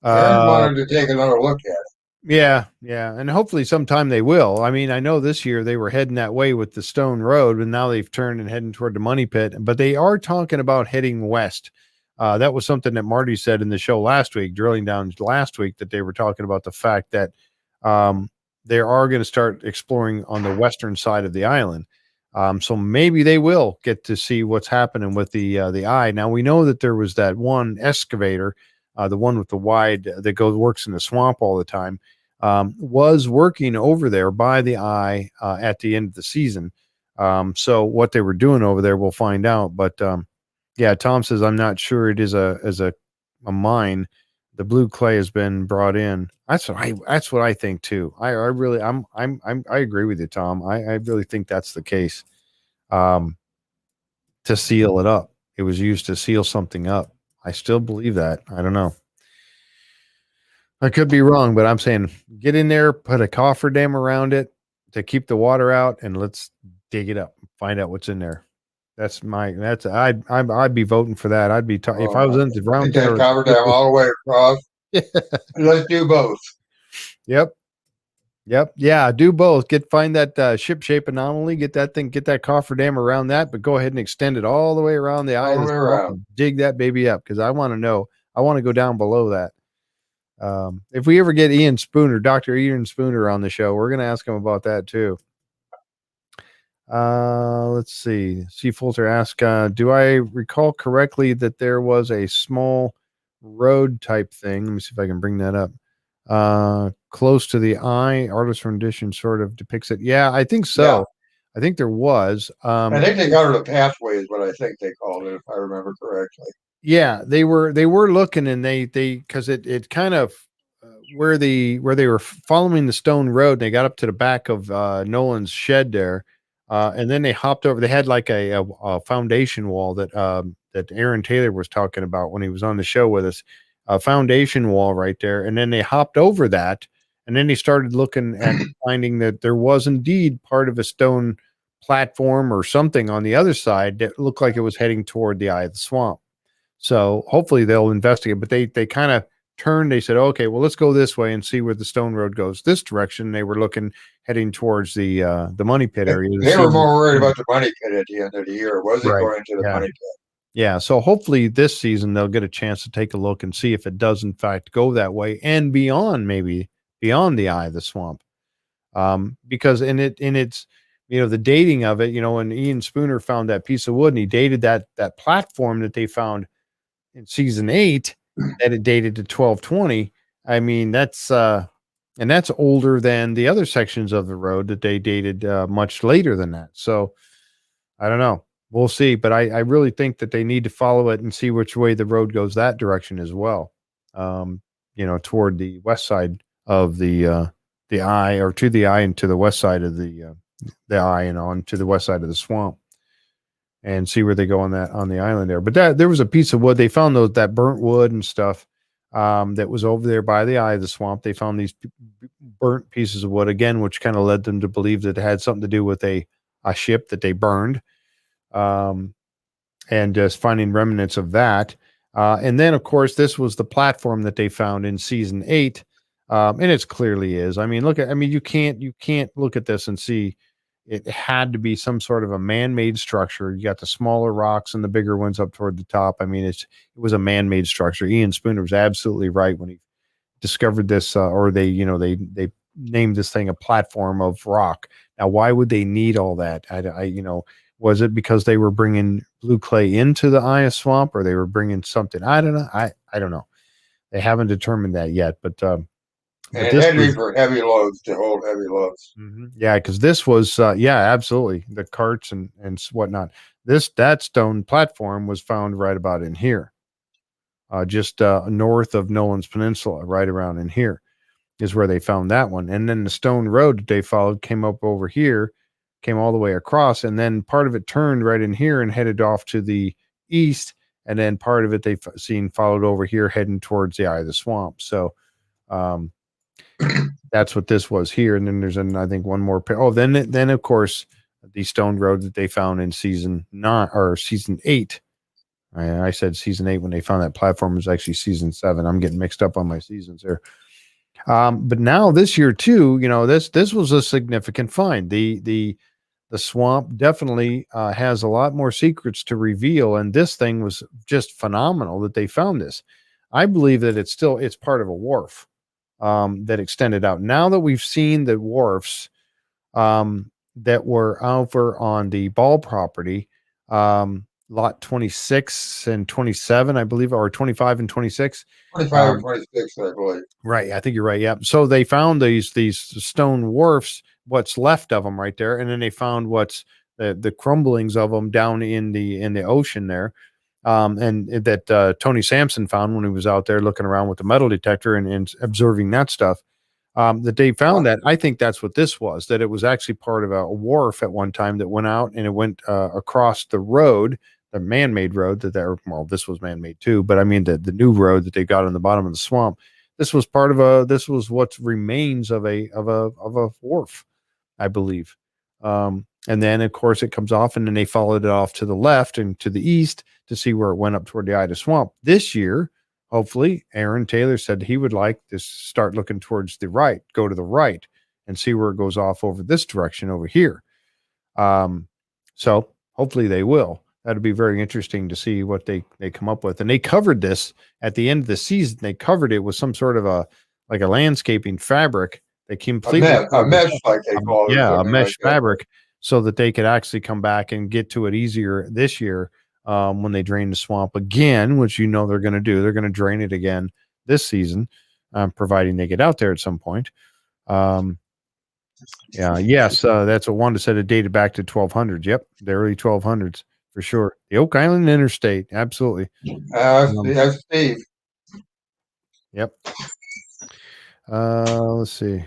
Aaron wanted to take another look at it. Yeah, and hopefully sometime they will. I mean, I know this year they were heading that way with the Stone Road, but now they've turned and heading toward the Money Pit. But they are talking about heading west. That was something that Marty said in the show last week, drilling down last week, that they were talking about the fact that they are going to start exploring on the western side of the island. So maybe they will get to see what's happening with the eye. Now we know that there was that one excavator, the one with the wide that works in the swamp all the time. Was working over there by the eye at the end of the season. So what they were doing over there, we'll find out. But yeah, Tom says I'm not sure it is a mine. The blue clay has been brought in. That's what I think too. I agree with you, Tom. I really think that's the case. To seal it up, it was used to seal something up. I still believe that. I don't know. I could be wrong, but I'm saying get in there, put a cofferdam around it to keep the water out, and let's dig it up, find out what's in there. I'd be voting for that. I'd be if I was in the round that cofferdam all the way across. Let's do both. Yep. Yeah, do both. Find that ship shape anomaly, get that cofferdam around that, but go ahead and extend it all the way around the eye. Dig that baby up, because I want to know. I want to go down below that. If we ever get Dr. Ian Spooner on the show, we're going to ask him about that too. Let's see. Fulter asked, do I recall correctly that there was a small road type thing? Let me see if I can bring that up. Close to the eye, artist rendition sort of depicts it. Yeah, I think so. Yeah. I think there was. I think they got it a pathway is what I think they called it, if I remember correctly. Yeah, they were looking, and they because it kind of where they were following the stone road, and they got up to the back of Nolan's shed there, and then they hopped over. They had like a foundation wall that Aaron Taylor was talking about when he was on the show with us, a foundation wall right there, and then they hopped over that, and then they started looking and finding that there was indeed part of a stone platform or something on the other side that looked like it was heading toward the eye of the swamp. So hopefully they'll investigate, but they kind of turned. They said, okay, well, let's go this way and see where the stone road goes this direction. They were heading towards the Money Pit area. They were more worried about the Money Pit at the end of the year. Was it going to the Money Pit? Yeah. So hopefully this season they'll get a chance to take a look and see if it does in fact go that way and beyond, maybe beyond the eye of the swamp. Because in its, the dating of it, when Ian Spooner found that piece of wood and he dated that platform that they found in season 8, that it dated to 1220. I mean, that's older than the other sections of the road that they dated much later than that. So I don't know. We'll see. But I really think that they need to follow it and see which way the road goes that direction as well. Toward the west side of the eye, or to the eye and to the west side of the eye, and to the west side of the swamp. And see where they go on the island there. But there was a piece of wood. They found that burnt wood and stuff that was over there by the eye of the swamp. They found these burnt pieces of wood again, which kind of led them to believe that it had something to do with a ship that they burned, and just finding remnants of that. And then, of course, this was the platform that they found in season 8, and it clearly is. I mean, you can't look at this and see. It had to be some sort of a man-made structure. You got the smaller rocks and the bigger ones up toward the top. I mean, it was a man-made structure. Ian Spooner was absolutely right when he discovered this, or they named this thing a platform of rock. Now, why would they need all that? Was it because they were bringing blue clay into the eye of swamp, or they were bringing something? I don't know. I don't know. They haven't determined that yet, but. And it had to be for heavy loads, to hold heavy loads. Mm-hmm. Yeah, because this was, absolutely, the carts and whatnot. That stone platform was found right about in here, just north of Nolan's Peninsula, right around in here is where they found that one. And then the stone road that they followed came up over here, came all the way across, and then part of it turned right in here and headed off to the east, and then part of it they've seen followed over here heading towards the eye of the swamp. So, that's what this was here. And then there's I think one more pair. Oh, then of course the stone road that they found in season 9 or season 8. I said season 8 when they found that platform. Was actually season 7. I'm getting mixed up on my seasons there. But now this year too, this was a significant find. The swamp definitely has a lot more secrets to reveal, and this thing was just phenomenal that they found this. I believe that it's part of a wharf that extended out. Now that we've seen the wharfs that were over on the Ball property, lot 26 and 27, I believe, or 25 and 26. 25 or 26, I believe. Right. I think you're right. Yeah. So they found these stone wharfs, what's left of them right there. And then they found what's the crumblings of them down in the ocean there. And that Tony Sampson found when he was out there looking around with the metal detector and observing that stuff. That they found that. I think that's what this was, that it was actually part of a wharf at one time that went out and it went across the road, the man-made road this was man-made too, but I mean the new road that they got on the bottom of the swamp. This was this was what remains of a wharf, I believe. And then of course it comes off and then they followed it off to the left and to the east to see where it went up toward the Ida Swamp. This year, hopefully, Aaron Taylor said he would like to start looking towards the right, go to the right and see where it goes off over this direction over here. So hopefully they will. That'd be very interesting to see what they come up with. And they covered this at the end of the season. They covered it with some sort of a landscaping fabric. They completely a mesh, like they call it. Yeah, a mesh fabric, so that they could actually come back and get to it easier this year when they drain the swamp again, which they're going to do. They're going to drain it again this season, providing they get out there at some point. Yes, that's what Wanda said. It dated back to 1200s. Yep, the early 1200s for sure. The Oak Island Interstate, absolutely. That's Steve. Yep. Let's see.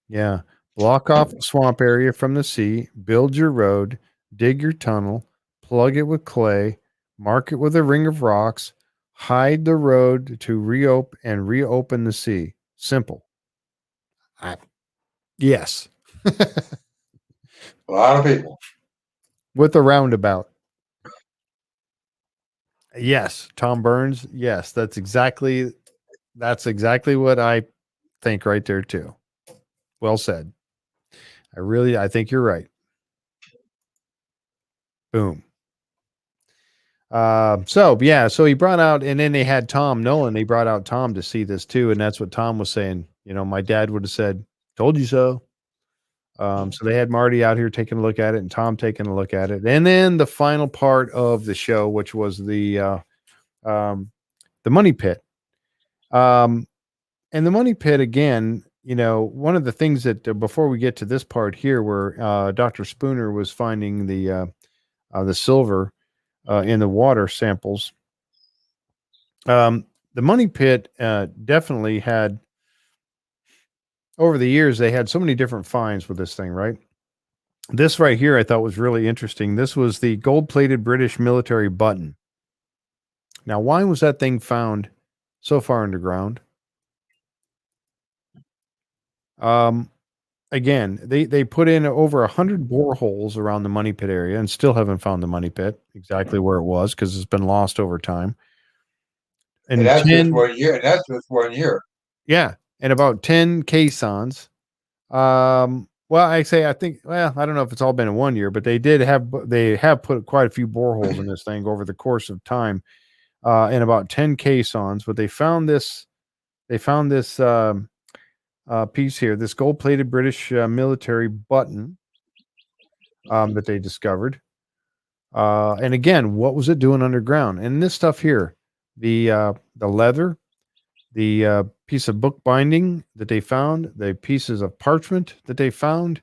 Yeah. Block off the swamp area from the sea, build your road, dig your tunnel, plug it with clay, mark it with a ring of rocks, hide the road to reopen the sea. Simple. Yes. A lot of people. With a roundabout. Yes. Tom Burns. Yes. That's exactly what I think right there too. Well said. I think you're right. Boom. So he brought out, and then they had Tom Nolan. They brought out Tom to see this too. And that's what Tom was saying. My dad would have said, told you so. So they had Marty out here taking a look at it and Tom taking a look at it. And then the final part of the show, which was the money pit. And the money pit again, one of the things that before we get to this part here, where Dr. Spooner was finding the silver in the water samples, the money pit definitely had, over the years, they had so many different finds with this thing, right? This right here I thought was really interesting. This was the gold-plated British military button. Now, why was that thing found so far underground? Again, they put in over 100 boreholes around the money pit area and still haven't found the money pit exactly where it was because it's been lost over time. And that's just 1 year. Yeah. And about 10 caissons. I don't know if it's all been in 1 year, but they have put quite a few boreholes in this thing over the course of time, and about 10 caissons. But they found this piece here, this gold-plated British military button that they discovered. And again, what was it doing underground? And this stuff here, the leather, the piece of book binding that they found, the pieces of parchment that they found,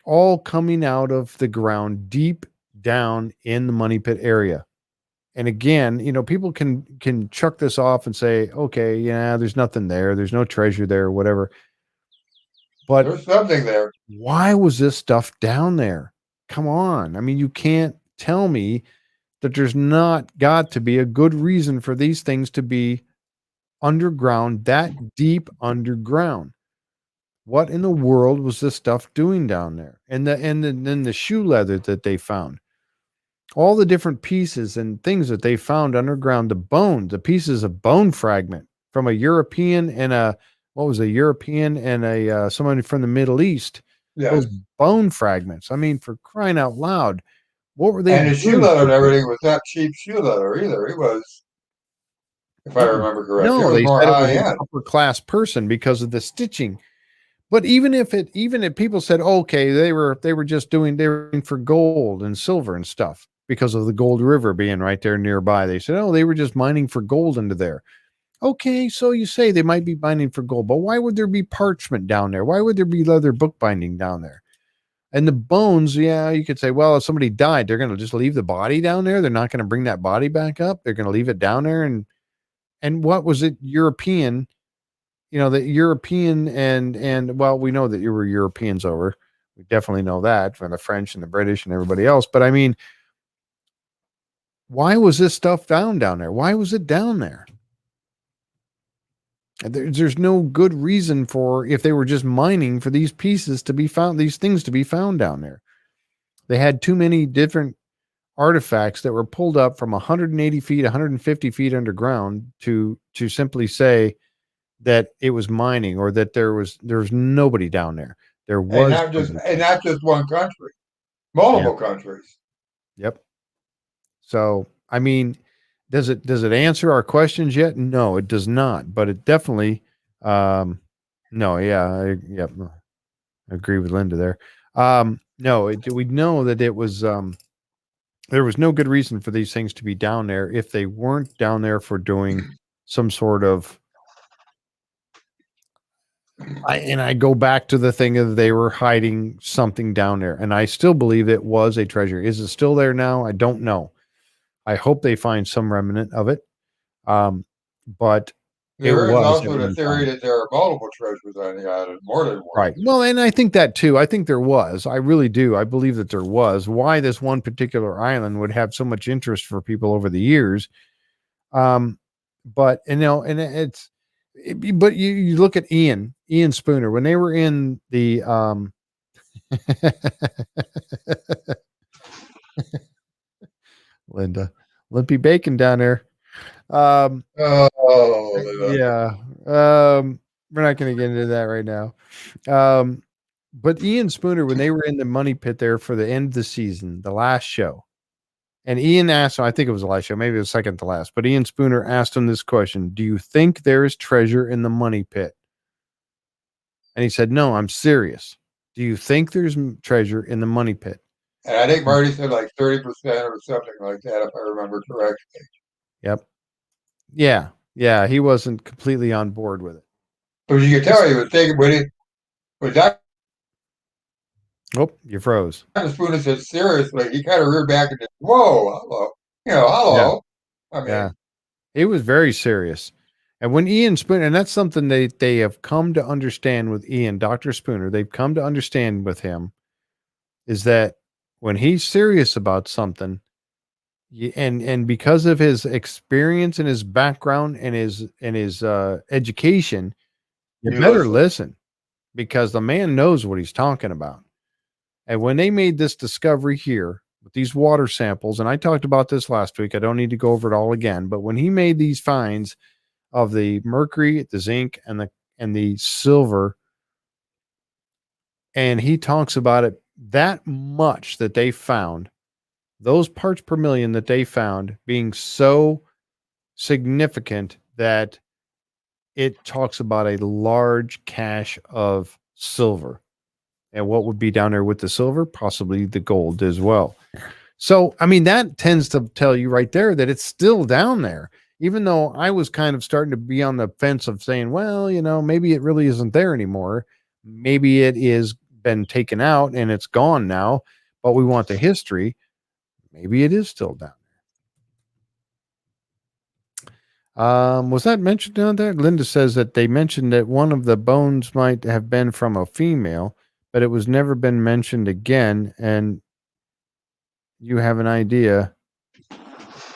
all coming out of the ground deep down in the money pit area. And again, people can chuck this off and say, okay, yeah, there's nothing there. There's no treasure there or whatever. But there's something there. Why was this stuff down there? Come on. I mean, you can't tell me that there's not got to be a good reason for these things to be underground, that deep underground. What in the world was this stuff doing down there? And then the shoe leather that they found, all the different pieces and things that they found underground, the pieces of bone fragment from a European and a European and a someone from the Middle East. Yes. Those bone fragments. I mean, for crying out loud, what were they And the shoe doing? leather and everything was not cheap shoe leather either. It was, if I remember correctly, it No, was they more said it high was an end. upper class person because of the stitching. But even if people said, okay, they were doing for gold and silver and stuff because of the Gold River being right there nearby. They said, oh, they were just mining for gold into there. Okay, so you say they might be mining for gold, but why would there be parchment down there? Why would there be leather bookbinding down there? And the bones, yeah, you could say, well, if somebody died, they're going to just leave the body down there. They're not going to bring that body back up. They're going to leave it down there. And what was it? European, the European and well, we know that you were Europeans over. We definitely know that from the French and the British and everybody else. But I mean, why was this stuff down there? Why was it down there? There's no good reason for, if they were just mining for these pieces to be found, these things to be found down there. They had too many different artifacts that were pulled up from 180 feet, 150 feet underground to simply say that it was mining, or that there was nobody down there. There was not just one country, multiple countries. Yep. So, I mean, does it answer our questions yet? No, it does not, but it definitely, no, yeah, I agree with Linda there. No, we know that it was, there was no good reason for these things to be down there if they weren't down there for doing some sort of, I go back to the thing of they were hiding something down there, and I still believe it was a treasure. Is it still there now? I don't know. I hope they find some remnant of it. But there is also the theory that there are multiple treasures on the island, more than one. Right. Well, and I think that too. I think there was. I really do. I believe that there was. Why this one particular island would have so much interest for people over the years. But but you look at Ian Spooner when they were in the Linda, Limpy Bacon down there. Yeah. We're not going to get into that right now. But Ian Spooner, when they were in the money pit there for the end of the season, the last show, and Ian asked him, I think it was the last show, maybe it was second to last, but Ian Spooner asked him this question: do you think there is treasure in the money pit? And he said, no, I'm serious. Do you think there's treasure in the money pit? And I think Marty said like 30% or something like that, if I remember correctly. Yep. Yeah. He wasn't completely on board with it. But you could tell he was thinking when Dr. Oh, you froze. Spooner said seriously, he kind of reared back and said, whoa, hello. Hello. Yeah. I mean, it was very serious. And when Ian Spooner, and that's something they have come to understand with Ian, Dr. Spooner, they've come to understand with him, is that when he's serious about something, and because of his experience and his background and his education, you better listen, because the man knows what he's talking about. And when they made this discovery here with these water samples, and I talked about this last week, I don't need to go over it all again, but when he made these finds of the mercury, the zinc, and the silver, and he talks about it that much that they found, those parts per million that they found being so significant that it talks about a large cache of silver. And what would be down there with the silver? Possibly the gold as well. So, I mean, that tends to tell you right there that it's still down there, even though I was kind of starting to be on the fence of saying, well, maybe it really isn't there anymore. Maybe it is been taken out and it's gone now, but we want the history. Maybe it is still down there. Was that mentioned down there? Linda says that they mentioned that one of the bones might have been from a female, but it was never been mentioned again. And you have an idea.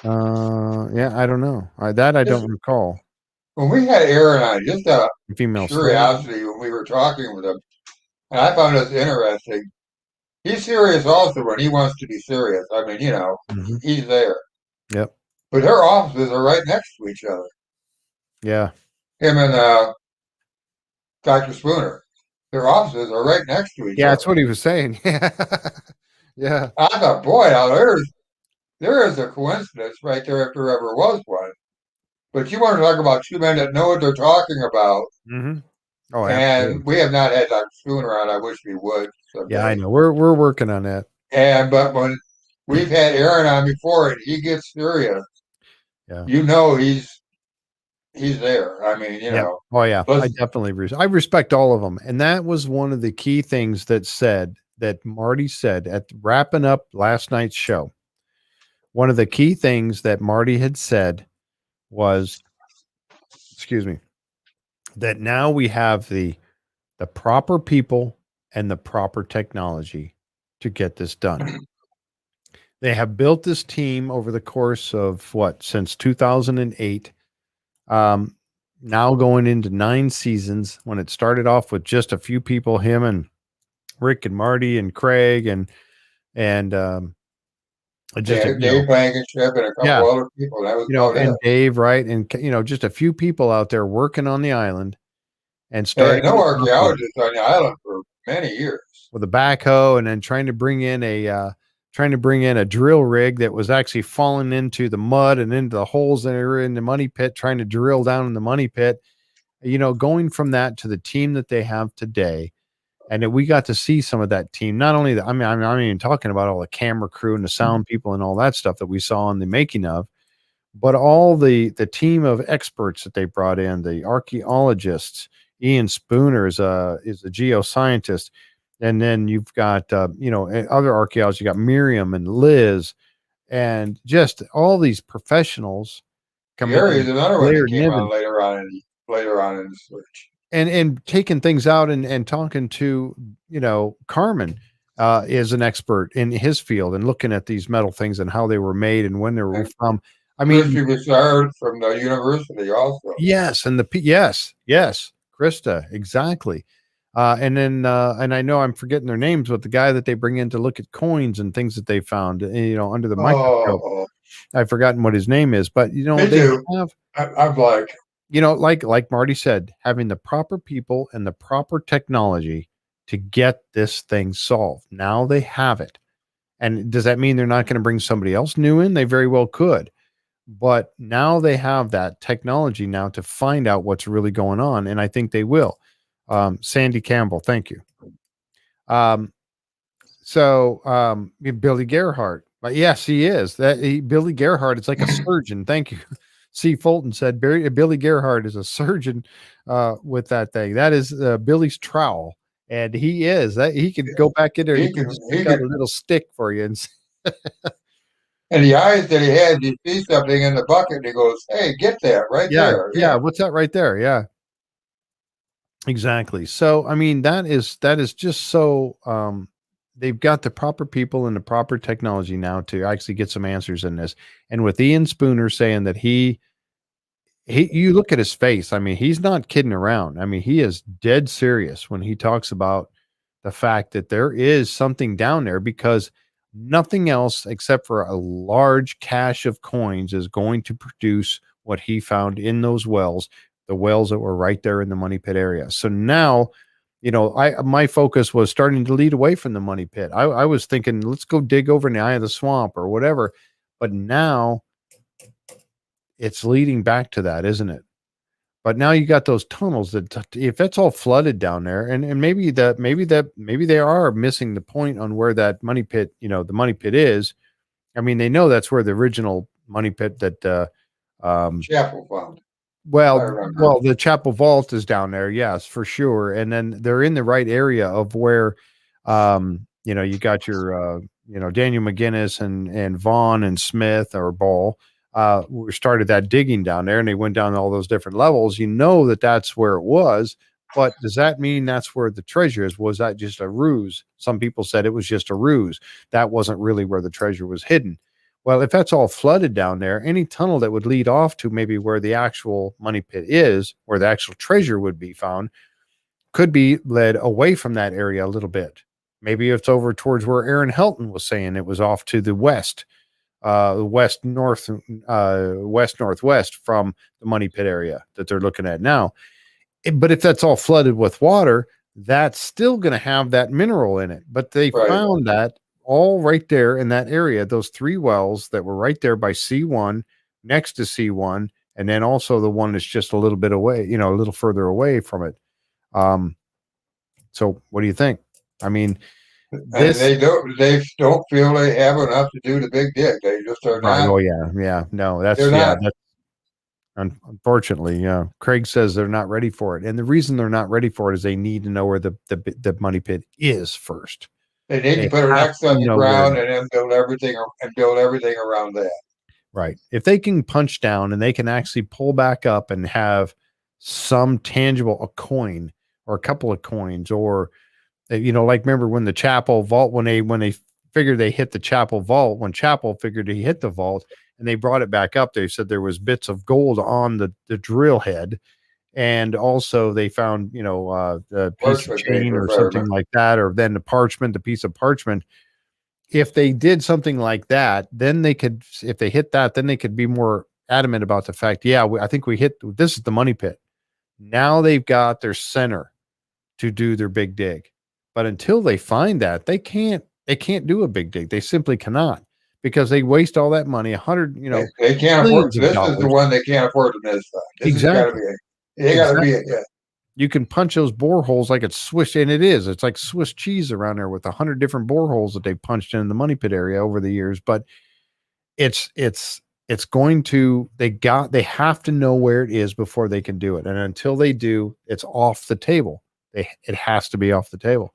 Yeah, I don't know. I don't recall. When we had Aaron on, just out of female curiosity, when we were talking with him, and I found this interesting. He's serious also when he wants to be serious. I mean, he's there. Yep. But her offices are right next to each other. Yeah. him and Dr. Spooner. Their offices are right next to each Yeah, other. that's what he was saying. Yeah. Yeah. I thought, boy, now there is a coincidence right there if there ever was one. But you want to talk about two men that know what they're talking about. Mm-hmm. Oh, absolutely. And we have not had Dr. Spooner on. I wish we would someday. Yeah, I know. We're working on that. But when we've had Aaron on before and he gets serious, Yeah. you know he's there. I mean, you know. Oh yeah, I definitely I respect all of them, and that was one of the key things that Marty said at wrapping up last night's show. One of the key things that Marty had said was, excuse me, that now we have the proper people and the proper technology to get this done. They have built this team over the course of since 2008. Now going into 9 seasons, when it started off with just a few people, him and Rick and Marty and Craig and just Dave Blankenship and a couple other people. That was and Dave, right? And just a few people out there working on the island and starting. starting No archaeologists on the island for many years with a backhoe, and then trying to bring in a drill rig that was actually falling into the mud and into the holes that are in the money pit, trying to drill down in the money pit. Going from that to the team that they have today. And we got to see some of that team. Not only that, I'm not even talking about all the camera crew and the sound people and all that stuff that we saw in the making of, but all the team of experts that they brought in, the archaeologists. Ian Spooner is a geoscientist. And then you've got, other archaeologists. You got Miriam and Liz and just all these professionals. Gary is another one that came on later on in the search. And taking things out and talking to, Carmen is an expert in his field and looking at these metal things and how they were made and when they were from. I mean, Christy Broussard from the university also. Yes. And yes, Krista, exactly. And then, and I know I'm forgetting their names, but the guy that they bring in to look at coins and things that they found, under the microscope, I've forgotten what his name is, but I'm like, like Marty said, having the proper people and the proper technology to get this thing solved. Now they have it. And does that mean they're not going to bring somebody else new in? They very well could. But now they have that technology now to find out what's really going on. And I think they will. Sandy Campbell, thank you. Billy Gerhardt. But yes, he is. Billy Gerhardt is like a surgeon. Thank you. C. Fulton said Billy Gerhardt is a surgeon with that thing. That is Billy's trowel. And he is that he can go back in there. He can got a little stick for you. And the eyes that he had, you see something in the bucket, and he goes, "Hey, get that right there." Yeah. What's that right there? Yeah. Exactly. So, I mean, that is just so, they've got the proper people and the proper technology now to actually get some answers in this. And with Ian Spooner saying that you look at his face. I mean, he's not kidding around. I mean, he is dead serious when he talks about the fact that there is something down there, because nothing else except for a large cache of coins is going to produce what he found in those wells, the wells that were right there in the money pit area. So now, my focus was starting to lead away from the money pit. I was thinking, let's go dig over in the eye of the swamp or whatever. But now it's leading back to that, isn't it? But now you got those tunnels that if that's all flooded down there, and maybe they are missing the point on where that money pit, the money pit is. I mean, they know that's where the original money pit that Chapel found. Well, the Chapel Vault is down there, yes, for sure. And then they're in the right area of where, you got your, Daniel McGinnis and Vaughn and Smith or Ball. Started that digging down there, and they went down all those different levels. That's where it was, but does that mean that's where the treasure is? Was that just a ruse? Some people said it was just a ruse. That wasn't really where the treasure was hidden. Well, if that's all flooded down there, any tunnel that would lead off to maybe where the actual money pit is, where the actual treasure would be found, could be led away from that area a little bit. Maybe it's over towards where Aaron Helton was saying it was off to the west. west northwest from the Money Pit area that they're looking at now. But if that's all flooded with water, that's still going to have that mineral in it. But they found that all right there in that area, those 3 wells that were right there by C1, next to C1, and then also the one that's just a little bit away, a little further away from it. So what do you think? I mean, they don't feel they have enough to do the big dig. They just are not. Oh yeah. No, that's unfortunately, yeah. Craig says they're not ready for it. And the reason they're not ready for it is they need to know where the Money Pit is first. They need to put an X on the ground and then build everything around that. Right. If they can punch down and they can actually pull back up and have some tangible, a coin or a couple of coins, or like remember when the chapel vault, when they figured they hit the chapel vault, when Chapel figured he hit the vault and they brought it back up, they said there was bits of gold on the drill head. And also they found, a piece of chain or something like that, or then the piece of parchment. If they did something like that, then they could, if they hit that, then they could be more adamant about the fact, I think we hit, this is the Money Pit. Now they've got their center to do their big dig. But until they find that, they can't do a big dig. They simply cannot, because they waste all that money, they can't afford, this is the one they can't afford to miss. Exactly. They got to be it. Yeah. You can punch those boreholes like it's Swiss, and it's like Swiss cheese around there with 100 different boreholes that they punched in the Money Pit area over the years. But it's going to, they have to know where it is before they can do it. And until they do, it's off the table. It has to be off the table.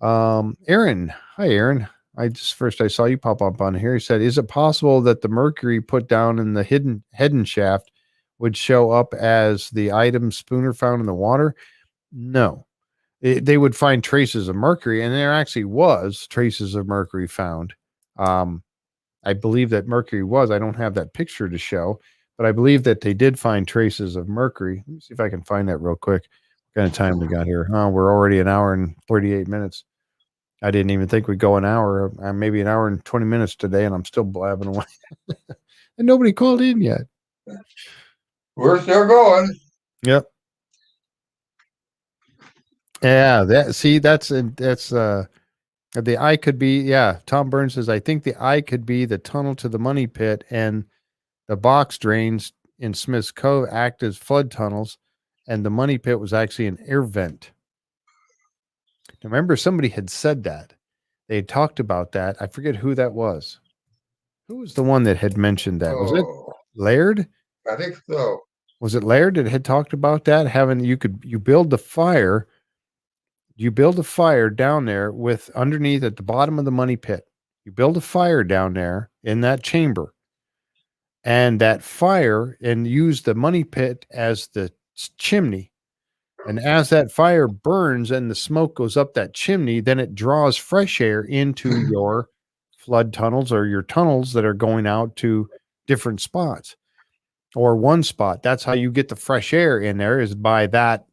Aaron, hi Aaron. I saw you pop up on here. He said, is it possible that the mercury put down in the hidden shaft would show up as the item Spooner found in the water? No. They would find traces of mercury, and there actually was traces of mercury found. I believe that mercury I don't have that picture to show, but I believe that they did find traces of mercury. Let me see if I can find that real quick. What kind of time we got here? Oh, we're already an hour and 38 minutes. I didn't even think we'd go an hour, maybe an hour and 20 minutes today, and I'm still blabbing away. And nobody called in yet. We're still going. Yep. Yeah, that's the eye could be, yeah. Tom Burns says, I think the eye could be the tunnel to the Money Pit, and the box drains in Smith's Cove act as flood tunnels, and the Money Pit was actually an air vent. Now, remember, somebody had said that. They had talked about that. I forget who that was. Who was the one that had mentioned that? Was it Laird? I think so. Was it Laird that had talked about that? You build the fire. You build a fire down there with underneath at the bottom of the Money Pit. You build a fire down there in that chamber, and that fire, and use the Money Pit as the chimney. And as that fire burns and the smoke goes up that chimney, then it draws fresh air into your flood tunnels or your tunnels that are going out to different spots or one spot. That's how you get the fresh air in there, is by that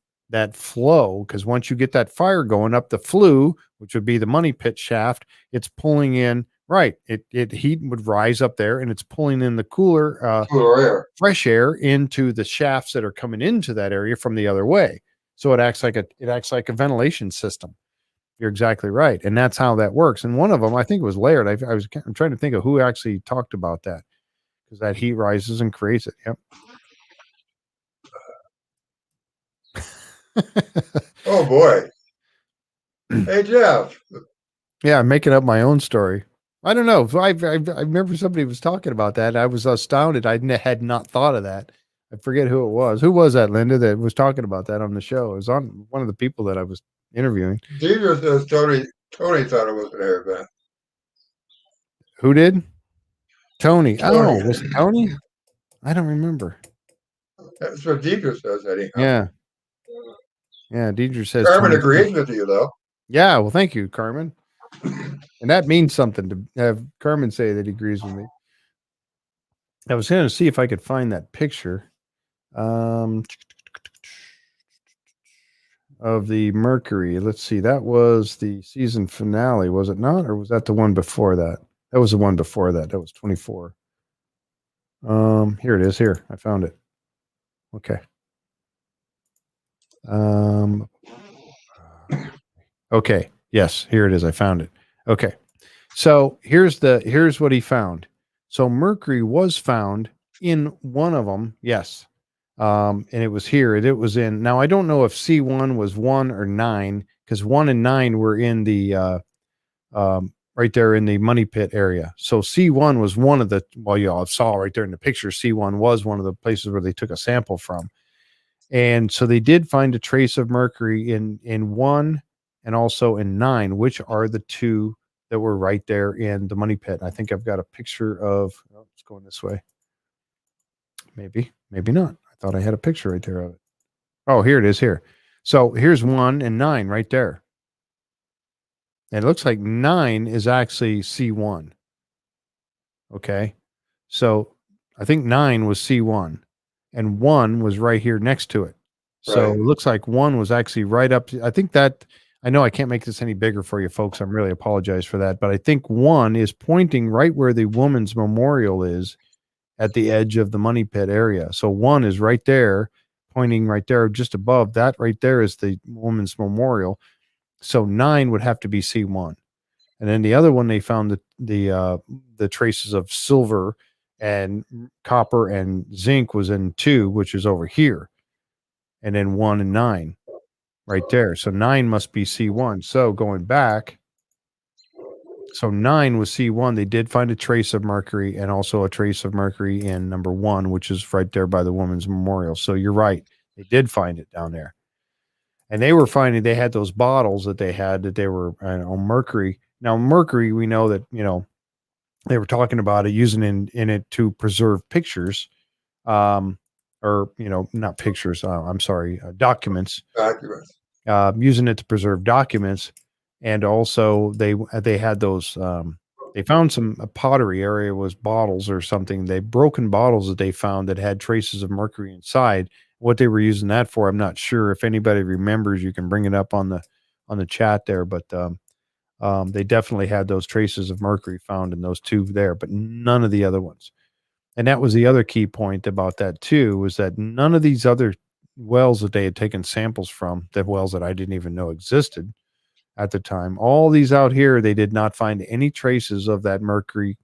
flow. Because once you get that fire going up the flue, which would be the Money Pit shaft, it's pulling in, right. It heat would rise up there, and it's pulling in the cooler air, fresh air into the shafts that are coming into that area from the other way. So it acts like a ventilation system. You're exactly right. And that's how that works. And one of them, I think it was Laird. I'm trying to think of who actually talked about that, because that heat rises and creates it. Yep. Oh boy. Hey Jeff. Yeah, I'm making up my own story. I don't know. I remember somebody was talking about that. I was astounded. I had not thought of that. I forget who it was. Who was that, Linda, that was talking about that on the show? It was on one of the people that I was interviewing. Deidre says Tony thought it was an air vent. Who did? Tony. Oh, was it Tony? I don't remember. That's what Deidre says, anyhow. Yeah. Yeah, Deidre says. Carmen agrees with you, though. Yeah, well, thank you, Carmen. And that means something to have Carmen say that he agrees with me. I was going to see if I could find that picture of the Mercury. Let's see. That was the season finale, was it not? Or was that the one before that? That was the one before that. That was 24. Here it is. Here, I found it. Okay. Okay. Yes, here it is. I found it. Okay. So here's what he found. So mercury was found in one of them. Yes. And it was here. It was in. Now I don't know if C1 was 1 or 9, because 1 and 9 were in the right there in the money pit area. So C1 was one of the, well, you all saw right there in the picture, C1 was one of the places where they took a sample from. And so they did find a trace of mercury in 1 and also in 9, which are the two that were right there in the money pit. I think I've got a picture of, oh, it's going this way. Maybe not. I thought I had a picture right there of it. Oh, here it is here. So here's 1 and 9 right there. And it looks like 9 is actually C1. Okay. So I think 9 was C1 and 1 was right here next to it. So Right. it looks like 1 was actually right up. I think that, I know I can't make this any bigger for you folks. I'm really apologize for that. But I think 1 is pointing right where the woman's memorial is at the edge of the money pit area. So 1 is right there, pointing right there, just above that right there is the woman's memorial. So 9 would have to be C1. And then the other one, they found the traces of silver and copper and zinc was in 2, which is over here. And then 1 and 9 right there. So 9 must be C1. So going back, so 9 was C1. They did find a trace of mercury and also a trace of mercury in number 1, which is right there by the woman's memorial. So you're right. They did find it down there. And they were finding, they had those bottles that they had that they were on mercury. Now, mercury, we know that, they were talking about it, using in it to preserve pictures, or, not pictures. I'm sorry, documents. Documents. Using it to preserve documents. And also they had those, they found some pottery area was bottles or something. They broken bottles that they found that had traces of mercury inside. What they were using that for, I'm not sure. If anybody remembers, you can bring it up on the chat there. But they definitely had those traces of mercury found in those 2 there, but none of the other ones. And that was the other key point about that too, was that none of these other wells that they had taken samples from, the wells that I didn't even know existed at the time, all these out here, they did not find any traces of that mercury,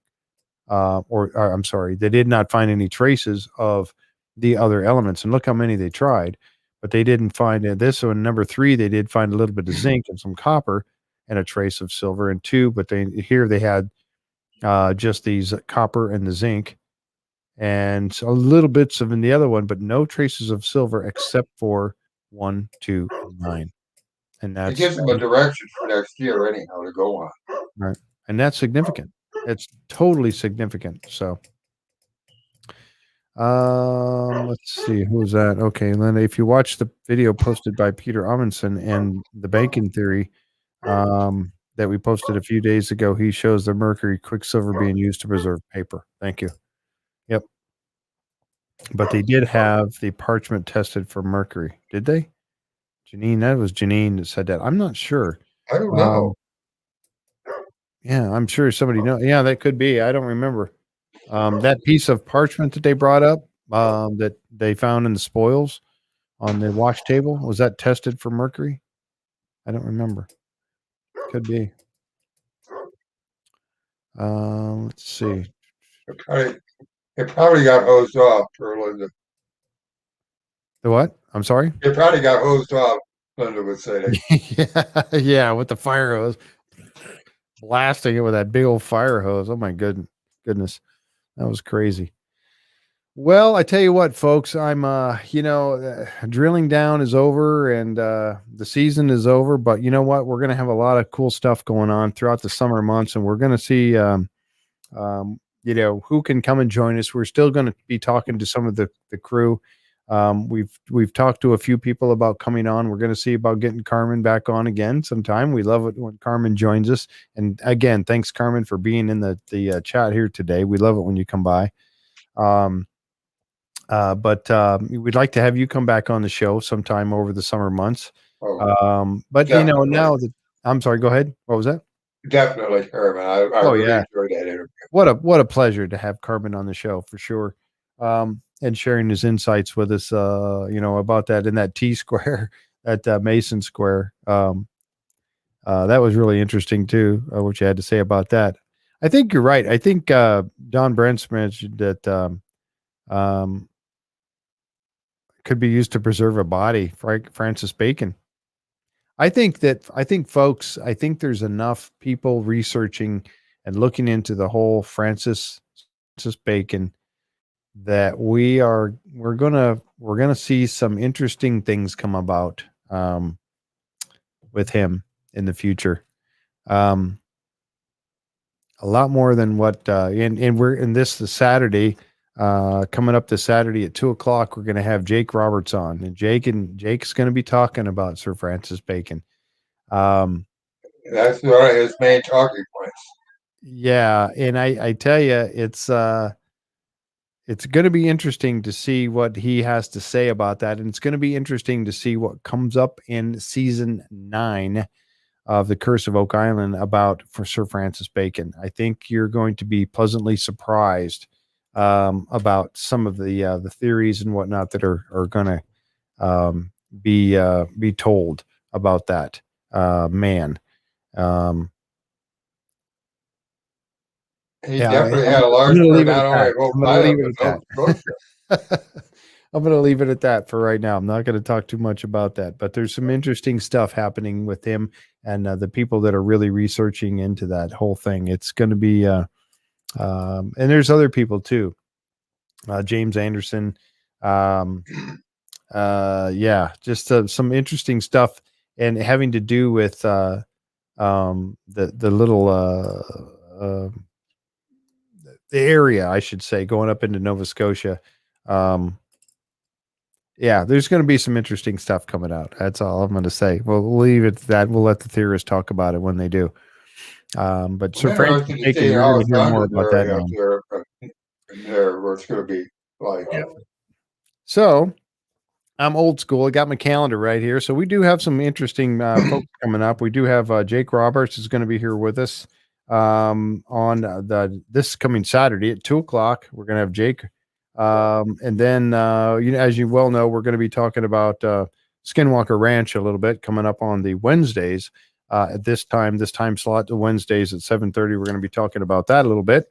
or I'm sorry, they did not find any traces of the other elements. And look how many they tried, but they didn't find this. So in number 3, they did find a little bit of zinc and some copper and a trace of silver in 2, but they had just these copper and the zinc and a little bits of in the other one, but no traces of silver except for 1, 2, and 9. And It gives them a direction for next year anyhow to go on. Right. And that's significant. It's totally significant. So let's see, who's that? Okay, Linda, if you watch the video posted by Peter Amundsen and the banking theory that we posted a few days ago, he shows the mercury quicksilver being used to preserve paper. Thank you. Yep. But they did have the parchment tested for mercury. Did they? Janine, that was Janine that said that. I'm not sure. I don't know. Yeah, I'm sure somebody knows. Yeah, that could be. I don't remember. That piece of parchment that they brought up, that they found in the spoils on the wash table, was that tested for mercury? I don't remember. Could be. Let's see. It probably got hosed off, Linda. The what? I'm sorry? It probably got hosed off, Linda would say. Yeah, with the fire hose. Blasting it with that big old fire hose. Oh my goodness. That was crazy. Well, I tell you what, folks, I'm, drilling down is over and the season is over, but you know what? We're going to have a lot of cool stuff going on throughout the summer months, and we're going to see, who can come and join us. We're still going to be talking to some of the crew. We've talked to a few people about coming on. We're going to see about getting Carmen back on again sometime. We love it when Carmen joins us. And again, thanks, Carmen, for being in the chat here today. We love it when you come by. But we'd like to have you come back on the show sometime over the summer months. But now that I'm sorry, go ahead. What was that? definitely, Herman. I really enjoyed that interview. What a pleasure to have Carmen on the show for sure, and sharing his insights with us. About that in that T square at Mason Square. That was really interesting too. What you had to say about that. I think you're right. I think Don Brent's mentioned that could be used to preserve a body. Francis Bacon. I think folks, I think there's enough people researching and looking into the whole Francis Bacon that we're gonna see some interesting things come about with him in the future. A lot more than what and we're in this Saturday, coming up this Saturday at 2:00. We're going to have Jake Roberts on, and Jake's going to be talking about Sir Francis Bacon. That's one of his main talking points. Yeah, and I tell you, it's going to be interesting to see what he has to say about that, and it's going to be interesting to see what comes up in season 9 of The Curse of Oak Island for Sir Francis Bacon. I think you're going to be pleasantly surprised about some of the theories and whatnot that are going to be told about that man. He definitely had a large part, not only at Oak Island, but Nova Scotia. I'm going to leave it at that for right now. I'm not going to talk too much about that, but there's some interesting stuff happening with him and the people that are really researching into that whole thing. It's going to be, and there's other people too. James Anderson. Just some interesting stuff and having to do with the little, the area, I should say, going up into Nova Scotia. There's going to be some interesting stuff coming out. That's all I'm going to say. We'll leave it at that. We'll let the theorists talk about it when they do. But Sir Francis Bacon, you're going to hear more about that now. Where it's going to be like. Yeah. So I'm old school. I got my calendar right here. So we do have some interesting folks coming up. We do have Jake Roberts is going to be here with us on this coming Saturday at 2:00. We're going to have Jake. And then, as you well know, we're going to be talking about Skinwalker Ranch a little bit coming up on the Wednesdays at this time slot, the Wednesdays at 7:30. We're going to be talking about that a little bit.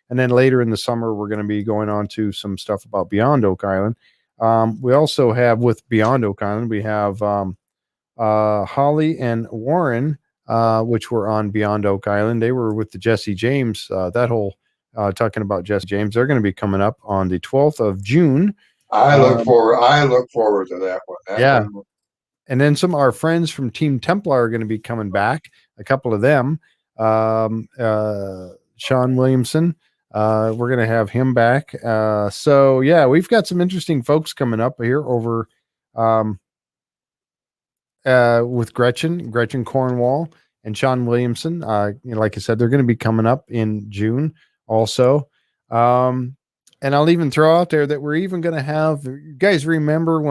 And then later in the summer, we're going to be going on to some stuff about Beyond Oak Island. We also have with Beyond Oak Island, we have Holly and Warren, which were on Beyond Oak Island. They were with the Jesse James, that whole talking about Jesse James. They're going to be coming up on the 12th of June. I look forward to that one. And then some of our friends from Team Templar are going to be coming back. A couple of them, Sean Williamson. We're going to have him back. We've got some interesting folks coming up here over with Gretchen Cornwall and Sean Williamson. Like I said, they're going to be coming up in June also. And I'll even throw out there that we're even going to have, you guys remember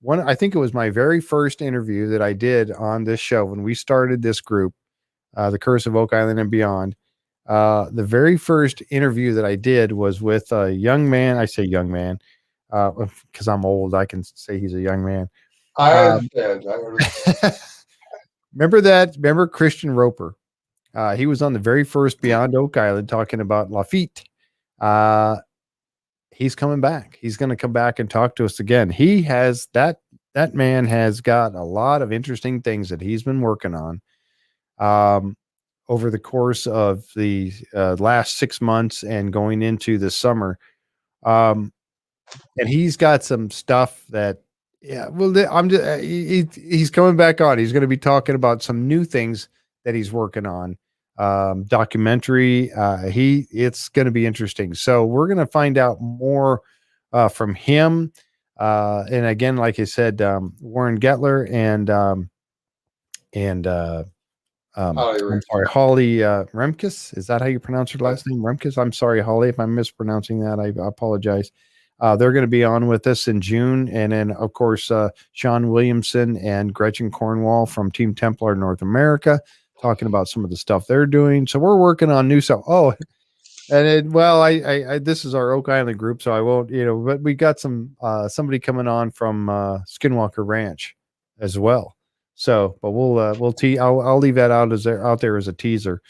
I think it was my very first interview that I did on this show when we started this group, The Curse of Oak Island and Beyond. The very first interview that I did was with a young man. I say young man because I'm old. I can say he's a young man. I understand. Remember Christian Roper? He was on the very first Beyond Oak Island talking about Lafitte. He's coming back. He's going to come back and talk to us again. He has that man has got a lot of interesting things that he's been working on over the course of the last 6 months and going into the summer. And he's got some stuff that, he's coming back on. He's going to be talking about some new things that he's working on. Documentary. It's going to be interesting. So we're going to find out more from him. And again, like I said, Warren Gettler and Holly Remkes. Is that how you pronounce her last name? Remkes? I'm sorry, Holly, if I'm mispronouncing that. I apologize. They're going to be on with us in June. And then, of course, Sean Williamson and Gretchen Cornwall from Team Templar North America talking about some of the stuff they're doing. So we're working on new stuff. Oh, and I this is our Oak Island group, so I won't, but we got somebody coming on from Skinwalker Ranch as well. So, but I'll leave that out there as a teaser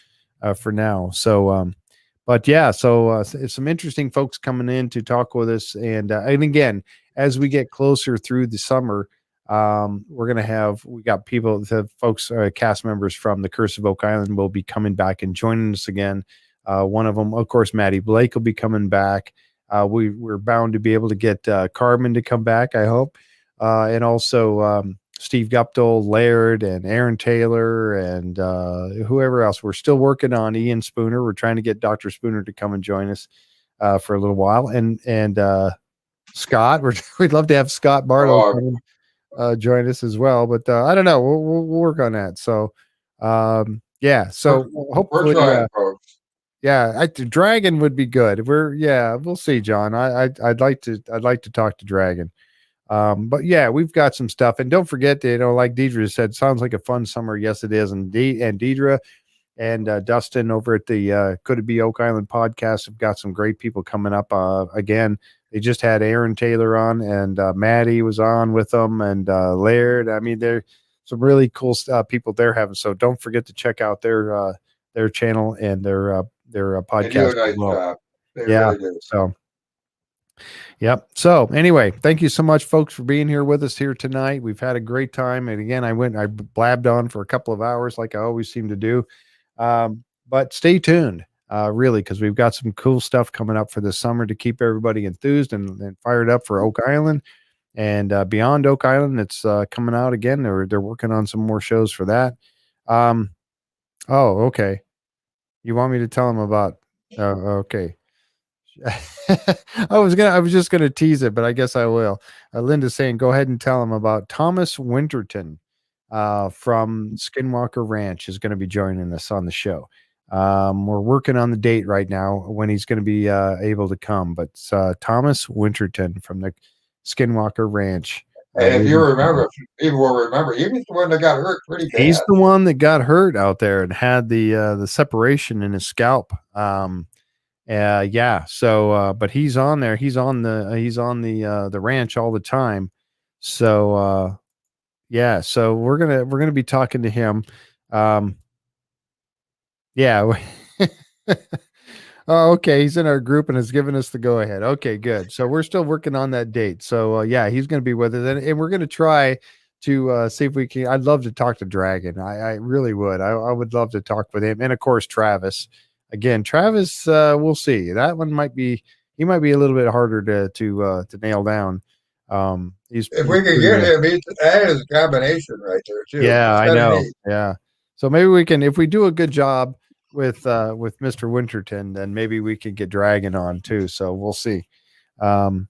for now. So, but yeah, so some interesting folks coming in to talk with us, and again, as we get closer through the summer, we got the folks, cast members from the Curse of Oak Island will be coming back and joining us again. One of them, of course, Matty Blake will be coming back. We're bound to be able to get Carmen to come back, I hope, and also Steve Guptill, Laird, and Aaron Taylor, and whoever else. We're still working on Ian Spooner. We're trying to get Dr. Spooner to come and join us for a little while, and Scott. We'd love to have Scott Barlow join us as well, but I don't know. We'll work on that. So, yeah. So hopefully, Dragon would be good. We'll see, John. I'd like to talk to Dragon. But yeah, we've got some stuff, and don't forget, like Deidre said, sounds like a fun summer. Yes, it is. And Deidre and Dustin over at the Could It Be Oak Island podcast have got some great people coming up. Again, they just had Aaron Taylor on, and Maddie was on with them, and Laird. I mean, they're some really cool people they're having. So don't forget to check out their channel and their podcast. They do a nice job. They really do. So. Yep. So anyway, thank you so much, folks, for being here with us here tonight. We've had a great time. And again, I blabbed on for a couple of hours like I always seem to do. But stay tuned, really, because we've got some cool stuff coming up for this summer to keep everybody enthused and fired up for Oak Island and beyond Oak Island. It's coming out again. They're working on some more shows for that. Oh, okay. You want me to tell them about, okay. I was just gonna tease it, but I guess I will. Linda's saying, go ahead and tell him about Thomas Winterton from Skinwalker Ranch is going to be joining us on the show. We're working on the date right now when he's going to be able to come, but Thomas Winterton from the Skinwalker Ranch. And if you remember, people will remember, he was the one that got hurt pretty bad. He's the one that got hurt out there and had the separation in his scalp. So but he's on there. He's on the ranch all the time. So so we're gonna be talking to him. Oh, okay, he's in our group and has given us the go ahead. Okay, good. So we're still working on that date. So he's gonna be with us, and we're gonna try to see if we can. I'd love to talk to Dragon. I really would. I would love to talk with him, and of course Travis. Again, Travis, we'll see. That one might be a little bit harder to nail down. If we could get him, that is a combination right there too. Yeah, I know. Yeah. So maybe we can, if we do a good job with Mr. Winterton, then maybe we could get Dragon on too. So we'll see. So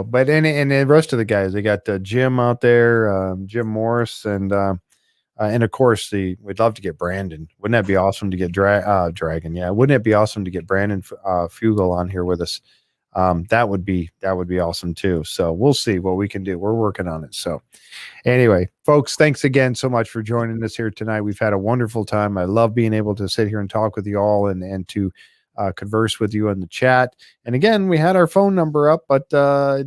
but and the rest of the guys, they got Jim out there, Jim Morris, and of course we'd love to get Brandon. Wouldn't that be awesome to get Dragon? Yeah. Wouldn't it be awesome to get Brandon Fugel on here with us? That would be awesome too. So we'll see what we can do. We're working on it. So anyway, folks, thanks again so much for joining us here tonight. We've had a wonderful time. I love being able to sit here and talk with you all and to converse with you in the chat. And again, we had our phone number up, but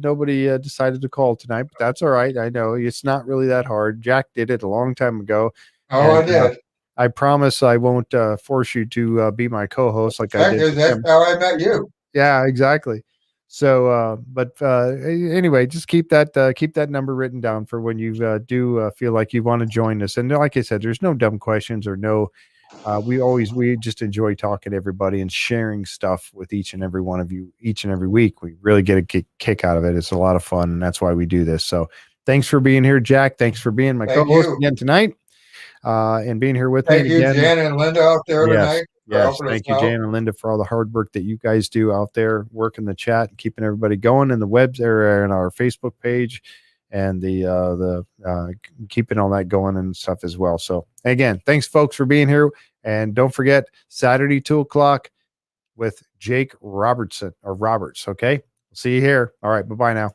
nobody decided to call tonight, but that's all right. I know it's not really that hard. Jack did it a long time ago. I did. I promise I won't force you to be my co-host like I did. That's how I met you. Yeah, exactly. So, anyway, just keep that number written down for when you do feel like you want to join us. And like I said, there's no dumb questions or no. We just enjoy talking to everybody and sharing stuff with each and every one of you each and every week. We really get a kick out of it. It's a lot of fun, and that's why we do this. So, thanks for being here, Jack. Thanks for being my co-host again tonight, and being here with me again. Thank you, Jan and Linda out there tonight. Yes, thank you, Jan and Linda, for all the hard work that you guys do out there, working the chat and keeping everybody going in the webs area and our Facebook page, and the keeping all that going and stuff as well. So again, thanks folks for being here, and don't forget Saturday 2:00 with Jake Roberts. Okay, see you here. All right, bye now.